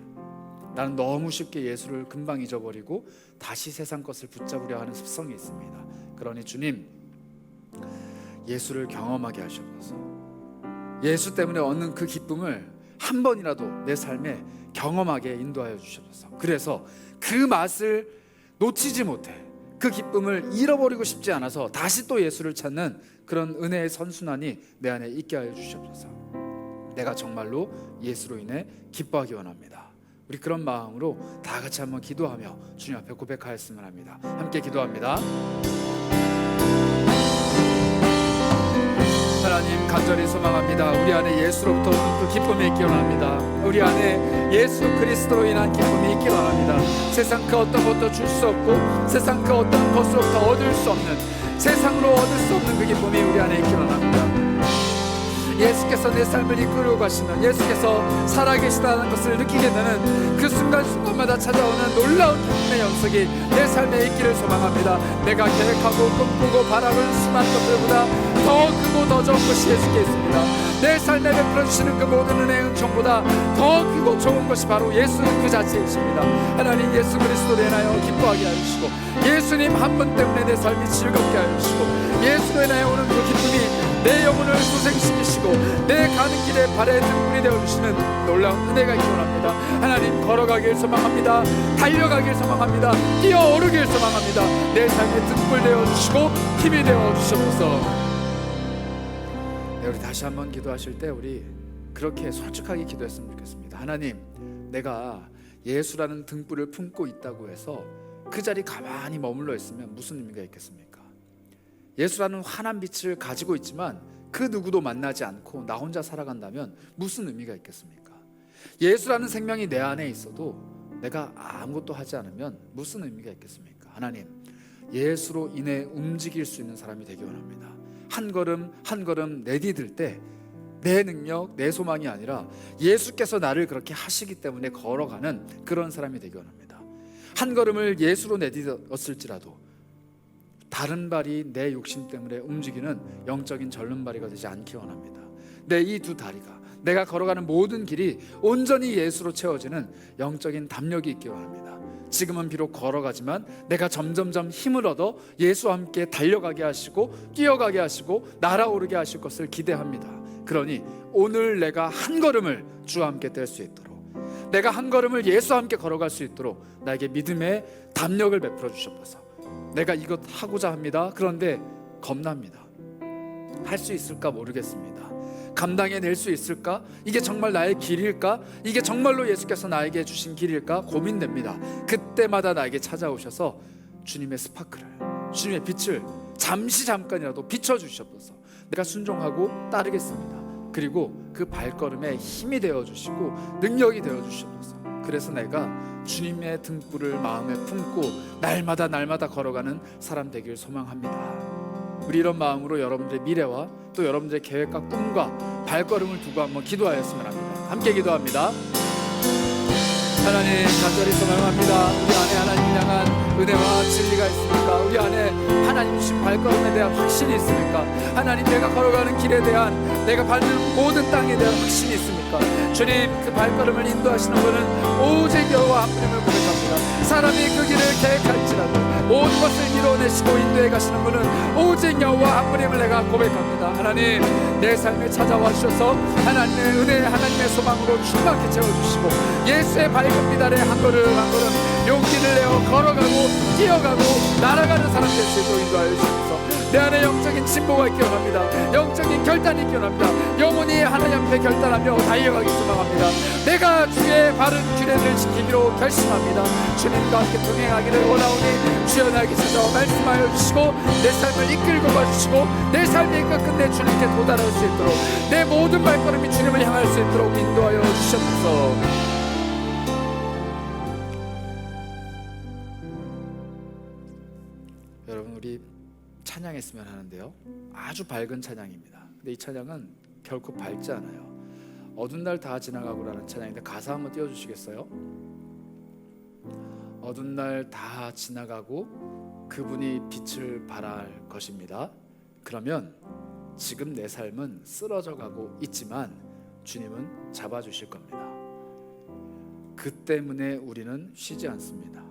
나는 너무 쉽게 예수를 금방 잊어버리고 다시 세상 것을 붙잡으려 하는 습성이 있습니다. 그러니 주님, 예수를 경험하게 하셔서 예수 때문에 얻는 그 기쁨을 한 번이라도 내 삶에 경험하게 인도하여 주셔서, 그래서 그 맛을 놓치지 못해 그 기쁨을 잃어버리고 싶지 않아서 다시 또 예수를 찾는 그런 은혜의 선순환이 내 안에 있게 하여 주시옵소서. 내가 정말로 예수로 인해 기뻐하기 원합니다. 우리 그런 마음으로 다 같이 한번 기도하며 주님 앞에 고백하였으면 합니다. 함께 기도합니다. 하나님, 간절히 소망합니다. 우리 안에 예수로부터 오는 그 기쁨이 있기 원합니다. 우리 안에 예수 그리스도로 인한 기쁨이 있기 원합니다. 세상 그 어떤 것도 줄 수 없고 세상 그 어떤 것으로부터 얻을 수 없는, 세상으로 얻을 수 없는 그 기쁨이 우리 안에 있기 원합니다. 예수께서 내 삶을 이끌고 가시는, 예수께서 살아계시다는 것을 느끼게 되는 그 순간순간마다 찾아오는 놀라운 기쁨의 연속이 내 삶에 있기를 소망합니다. 내가 계획하고 꿈꾸고 바라는 수많은 것들보다 더 크고 더 좋은 것이 예수께 있습니다. 내 삶에 베풀어 주시는 그 모든 은혜의 은총보다 더 크고 좋은 것이 바로 예수 그 자체이십니다. 하나님, 예수 그리스도로 인하여 기뻐하게 하여 주시고, 예수님 한 분 때문에 내 삶이 즐겁게 하여 주시고, 예수로 인하여 오는 그 기쁨이 내 영혼을 소생시키시고 내 가는 길에 발의 등불이 되어주시는 놀라운 은혜가 있기 원합니다. 하나님, 걸어가길 소망합니다. 달려가길 소망합니다. 뛰어오르길 소망합니다. 내 삶에 등불 되어주시고 힘이 되어주셔서. 네, 우리 다시 한번 기도하실 때 우리 그렇게 솔직하게 기도했으면 좋겠습니다. 하나님, 내가 예수라는 등불을 품고 있다고 해서 그 자리 가만히 머물러 있으면 무슨 의미가 있겠습니까? 예수라는 환한 빛을 가지고 있지만 그 누구도 만나지 않고 나 혼자 살아간다면 무슨 의미가 있겠습니까? 예수라는 생명이 내 안에 있어도 내가 아무것도 하지 않으면 무슨 의미가 있겠습니까? 하나님, 예수로 인해 움직일 수 있는 사람이 되기 원합니다. 한 걸음 한 걸음 내디딜 때 내 능력, 내 소망이 아니라 예수께서 나를 그렇게 하시기 때문에 걸어가는 그런 사람이 되기 원합니다. 한 걸음을 예수로 내딛었을지라도 다른 발이 내 욕심 때문에 움직이는 영적인 절름발이가 되지 않기 원합니다. 내 이 두 다리가, 내가 걸어가는 모든 길이 온전히 예수로 채워지는 영적인 담력이 있기 원합니다. 지금은 비록 걸어가지만 내가 점점점 힘을 얻어 예수와 함께 달려가게 하시고 뛰어가게 하시고 날아오르게 하실 것을 기대합니다. 그러니 오늘 내가 한 걸음을 주와 함께 뗄 수 있도록, 내가 한 걸음을 예수와 함께 걸어갈 수 있도록 나에게 믿음의 담력을 베풀어 주셔서 내가 이것 하고자 합니다. 그런데 겁납니다. 할 수 있을까 모르겠습니다. 감당해낼 수 있을까? 이게 정말 나의 길일까? 이게 정말로 예수께서 나에게 주신 길일까? 고민됩니다. 그때마다 나에게 찾아오셔서 주님의 스파크를, 주님의 빛을 잠깐이라도 비춰주셔서 내가 순종하고 따르겠습니다. 그리고 그 발걸음에 힘이 되어주시고 능력이 되어주셔서, 그래서 내가 주님의 등불을 마음에 품고 날마다 걸어가는 사람 되길 소망합니다. 우리 이런 마음으로 여러분들의 미래와 또 여러분들의 계획과 꿈과 발걸음을 두고 한번 기도하였으면 합니다. 함께 기도합니다. 하나님, 간절히 소망합니다. 우리 안에 하나님 향한 은혜와 진리가 있습니까? 우리 안에 하나님 주신 발걸음에 대한 확신이 있습니까? 하나님, 내가 걸어가는 길에 대한, 내가 밟는 모든 땅에 대한 확신이 있습니까? 주님, 그 발걸음을 인도하시는 분은 오직 여호와 한 분임을 고백합니다. 사람이 그 길을 계획할지라도 모든 것을 이루어내시고 인도해 가시는 분은 오직 여호와 한 분임을 내가 고백합니다. 하나님, 내 삶에 찾아와 주셔서 하나님의 은혜, 하나님의 소망으로 충만케 채워주시고 예수의 밝은 비달에 한 걸음 한 걸음 용기를 내어 걸어가고 뛰어가고 날아가는 사람 될 수 있도록 인도하여 주시옵소서. 내 안에 영적인 진보가 있기 원합니다. 영적인 결단이 있기 원합니다. 영원히 하나님 앞에 결단하며 달려가기 소망합니다. 내가 주의 바른 규례를 지키기로 결심합니다. 주님과 함께 동행하기를 원하오니 주여 나에게 찾아와 말씀하여 주시고 내 삶을 이끌고 가주시고 내 삶의 끝끝내 주님께 도달할 수 있도록, 내 모든 발걸음이 주님을 향할 수 있도록 인도하여 주시옵소서. 여러분, 우리 찬양했으면 하는데요, 아주 밝은 찬양입니다. 근데 이 찬양은 결코 밝지 않아요. 어두운 날 다 지나가고라는 찬양인데 가사 한번 띄워주시겠어요? 어두운 날 다 지나가고 그분이 빛을 발할 것입니다. 그러면 지금 내 삶은 쓰러져 가고 있지만 주님은 잡아주실 겁니다. 그 때문에 우리는 쉬지 않습니다.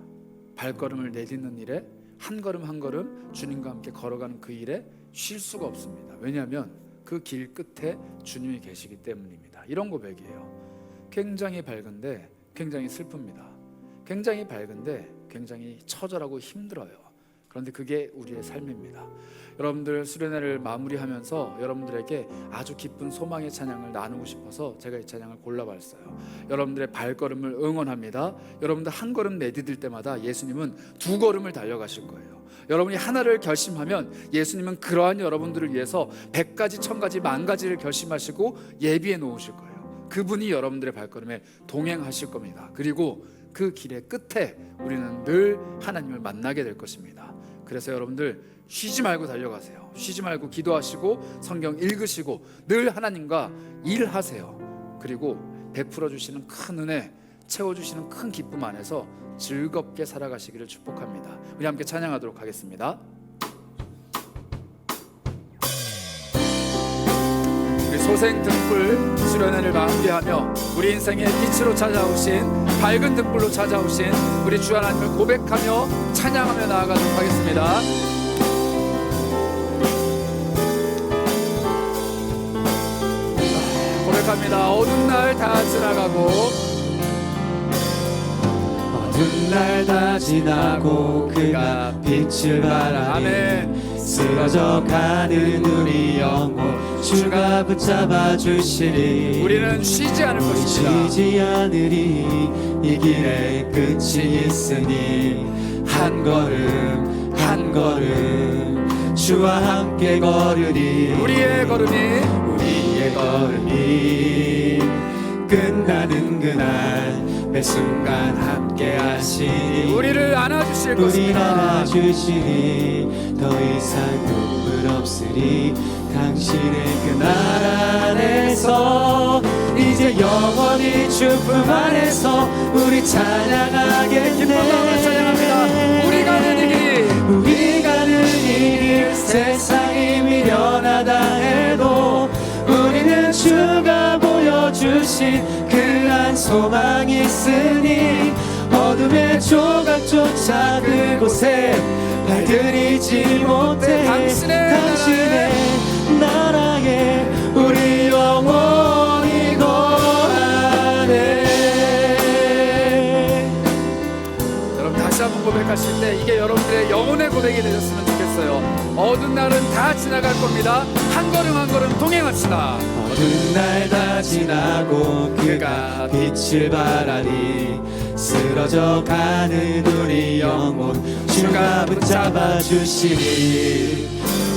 발걸음을 내딛는 일에 한 걸음 한 걸음 주님과 함께 걸어가는 그 일에 쉴 수가 없습니다. 왜냐하면 그 길 끝에 주님이 계시기 때문입니다. 이런 고백이에요. 굉장히 밝은데 굉장히 슬픕니다. 굉장히 밝은데 굉장히 처절하고 힘들어요. 그런데 그게 우리의 삶입니다. 여러분들 수련회를 마무리하면서 여러분들에게 아주 기쁜 소망의 찬양을 나누고 싶어서 제가 이 찬양을 골라봤어요. 여러분들의 발걸음을 응원합니다. 여러분들 한 걸음 내디딜 때마다 예수님은 두 걸음을 달려가실 거예요. 여러분이 하나를 결심하면 예수님은 그러한 여러분들을 위해서 100가지, 1000가지, 10,000가지를 결심하시고 예비해 놓으실 거예요. 그분이 여러분들의 발걸음에 동행하실 겁니다. 그리고 그 길의 끝에 우리는 늘 하나님을 만나게 될 것입니다. 그래서 여러분들 쉬지 말고 달려가세요. 쉬지 말고 기도하시고 성경 읽으시고 늘 하나님과 일하세요. 그리고 베풀어 주시는 큰 은혜, 채워주시는 큰 기쁨 안에서 즐겁게 살아가시기를 축복합니다. 우리 함께 찬양하도록 하겠습니다. 우리 소생 등불 수련회를 마무리하며 우리 인생의 빛으로 찾아오신, 밝은 등불로 찾아오신 우리 주 하나님을 고백하며 찬양하며 나아가도록 하겠습니다. 고백합니다. 어두운 날 다 지나가고, 어두운 날 다 지나고 그가 빛을 발하니 아멘. 쓰러져가는 우리 영혼 주가 붙잡아 주시리. 우리는 쉬지 않을 것입니다. 쉬지 않으리. 이 길에 끝이 있으니 한 걸음 한 걸음 주와 함께 걸으리. 우리의 걸음이 끝나는 그날 매 순간 함께 하시니 우리를 안아주실 우리 것입니다. 안아주시니 더 이상 눈물 없으리 당신의 그 나라 안에서 이제 영원히 주품 안에서 우리 찬양하겠네. 찬양합니다. 우리 가는 이 길, 우리 가는 이 길 세상이 미련하다 해도 우리는 주가 보여주신 그한 소망이 있으니 어둠의 조각조차 그곳에 발들이지 못해 당신의 나라에 우리 영원히 거하네. 여러분 다시 한번 고백하실 때 이게 여러분들의 영혼의 고백이 되셨으면 좋겠어요. 어두운 날은 다 지나갈 겁니다. 한 걸음 한 걸음 동행합시다. 어두운 날 다 지나고 그가 빛을 발하니 쓰러져 가는 우리 영혼 주가 붙잡아 주시니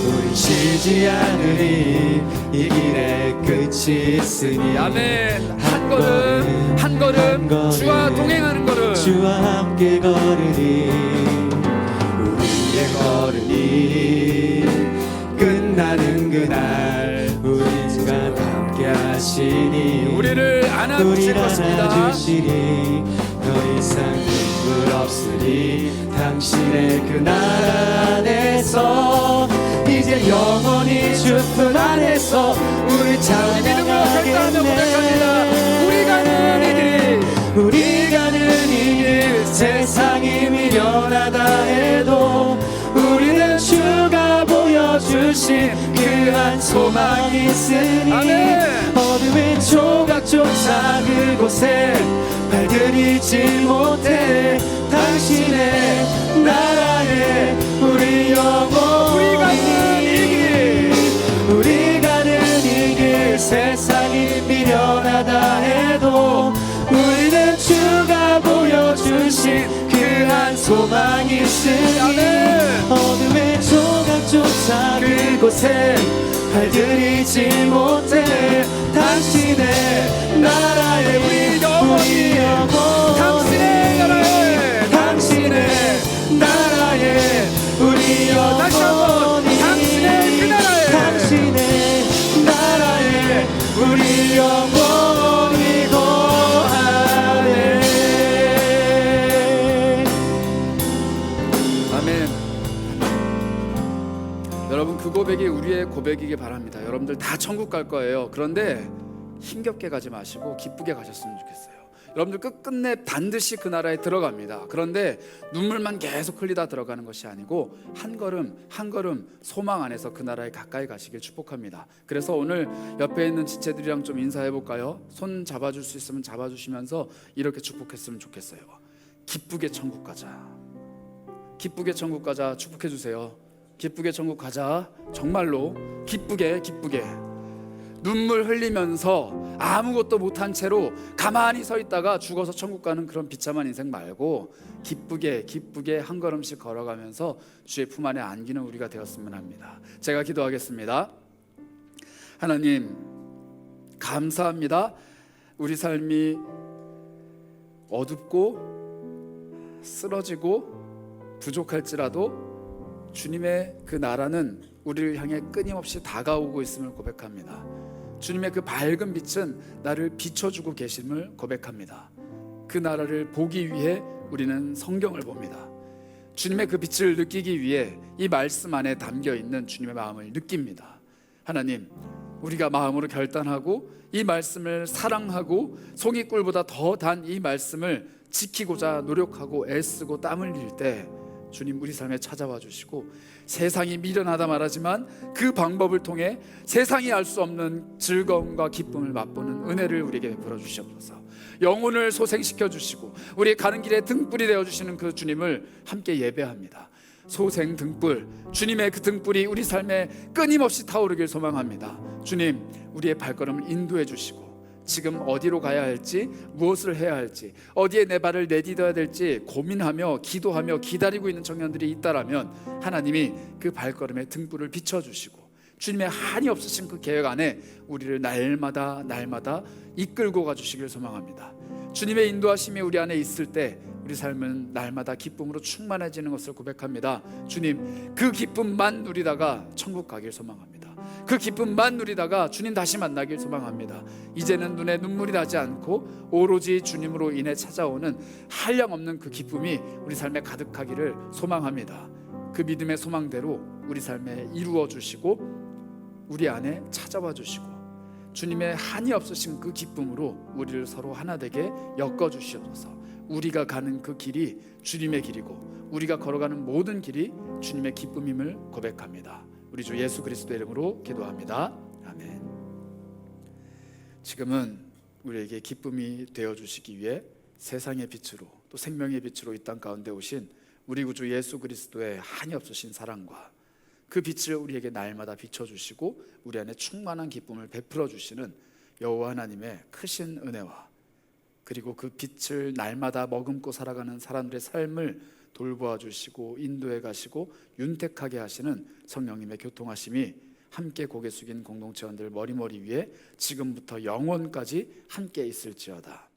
우리 쉬지 않으리 이 길에 끝이 있으니 아멘. 한 걸음 한 걸음 주와 동행하는 걸음, 주와 함께 걸으니 우리의 걸음이 끝나는 그날 우리가 함께 하시니 우리를 안아주실 것입니다. 안아주시니 더 이상 눈물 없으니 당신의 그 나라 안에서 이제 영원히 주품 안에서 우리 믿음으로 결단하며 고백합니다. 우리 가는 이 길, 우리 가는 이 길 세상이 미련하다 해도 우리는 주가 보여주신 그한 소망이 있으니 아멘. 어둠의 조각조차 그곳에 발들이지 못해 당신의 나라에 우리 영원히 우리 가는 이 길 세상이 미련하다 해도 우리는 주가 보여주신 그한 소망이 있으니 어둠의 조각조차 그곳에 발들이지 못해 당신의 나라에 우리 영원히 당신의 나라에, 당신의 나라에 우리 다시 한번 영원히 당신의 그 나라에, 당신의 나라에 우리 영원히 거하네. 아멘. 여러분 그 고백이 우리의 고백이길 바랍니다. 여러분들 다 천국 갈 거예요. 그런데 힘겹게 가지 마시고 기쁘게 가셨으면 좋겠어요. 여러분들 끝끝내 반드시 그 나라에 들어갑니다. 그런데 눈물만 계속 흘리다 들어가는 것이 아니고 한 걸음 한 걸음 소망 안에서 그 나라에 가까이 가시길 축복합니다. 그래서 오늘 옆에 있는 지체들이랑 좀 인사해 볼까요? 손 잡아줄 수 있으면 잡아주시면서 이렇게 축복했으면 좋겠어요. 기쁘게 천국 가자. 기쁘게 천국 가자. 축복해 주세요. 기쁘게 천국 가자. 정말로 기쁘게 눈물 흘리면서 아무것도 못한 채로 가만히 서 있다가 죽어서 천국 가는 그런 비참한 인생 말고 기쁘게 한 걸음씩 걸어가면서 주의 품 안에 안기는 우리가 되었으면 합니다. 제가 기도하겠습니다. 하나님 감사합니다. 우리 삶이 어둡고 쓰러지고 부족할지라도 주님의 그 나라는 우리를 향해 끊임없이 다가오고 있음을 고백합니다. 주님의 그 밝은 빛은 나를 비춰주고 계심을 고백합니다. 그 나라를 보기 위해 우리는 성경을 봅니다. 주님의 그 빛을 느끼기 위해 이 말씀 안에 담겨있는 주님의 마음을 느낍니다. 하나님, 우리가 마음으로 결단하고 이 말씀을 사랑하고 송이꿀보다 더 단 이 말씀을 지키고자 노력하고 애쓰고 땀을 흘릴 때 주님 우리 삶에 찾아와 주시고 세상이 미련하다 말하지만 그 방법을 통해 세상이 알 수 없는 즐거움과 기쁨을 맛보는 은혜를 우리에게 베풀어 주시옵소서. 영혼을 소생시켜 주시고 우리 가는 길에 등불이 되어 주시는 그 주님을 함께 예배합니다. 소생 등불, 주님의 그 등불이 우리 삶에 끊임없이 타오르길 소망합니다. 주님, 우리의 발걸음을 인도해 주시고 지금 어디로 가야 할지, 무엇을 해야 할지, 어디에 내 발을 내딛어야 될지 고민하며 기도하며 기다리고 있는 청년들이 있다라면 하나님이 그 발걸음에 등불을 비춰주시고 주님의 한이 없으신 그 계획 안에 우리를 날마다 이끌고 가주시길 소망합니다. 주님의 인도하심이 우리 안에 있을 때 우리 삶은 날마다 기쁨으로 충만해지는 것을 고백합니다. 주님, 그 기쁨만 누리다가 천국 가길 소망합니다. 그 기쁨만 누리다가 주님 다시 만나길 소망합니다. 이제는 눈에 눈물이 나지 않고 오로지 주님으로 인해 찾아오는 한량없는 그 기쁨이 우리 삶에 가득하기를 소망합니다. 그 믿음의 소망대로 우리 삶에 이루어 주시고 우리 안에 찾아와 주시고 주님의 한이 없으신 그 기쁨으로 우리를 서로 하나 되게 엮어 주시옵소서. 우리가 가는 그 길이 주님의 길이고 우리가 걸어가는 모든 길이 주님의 기쁨임을 고백합니다. 우리 주 예수 그리스도의 이름으로 기도합니다. 아멘. 지금은 우리에게 기쁨이 되어 주시기 위해 세상의 빛으로 또 생명의 빛으로 이 땅 가운데 오신 우리 구주 예수 그리스도의 한이 없으신 사랑과 그 빛을 우리에게 날마다 비춰주시고 우리 안에 충만한 기쁨을 베풀어 주시는 여호와 하나님의 크신 은혜와 그리고 그 빛을 날마다 머금고 살아가는 사람들의 삶을 돌보아 주시고 인도해 가시고 윤택하게 하시는 성령님의 교통하심이 함께 고개 숙인 공동체원들 머리머리 위에 지금부터 영원까지 함께 있을지어다.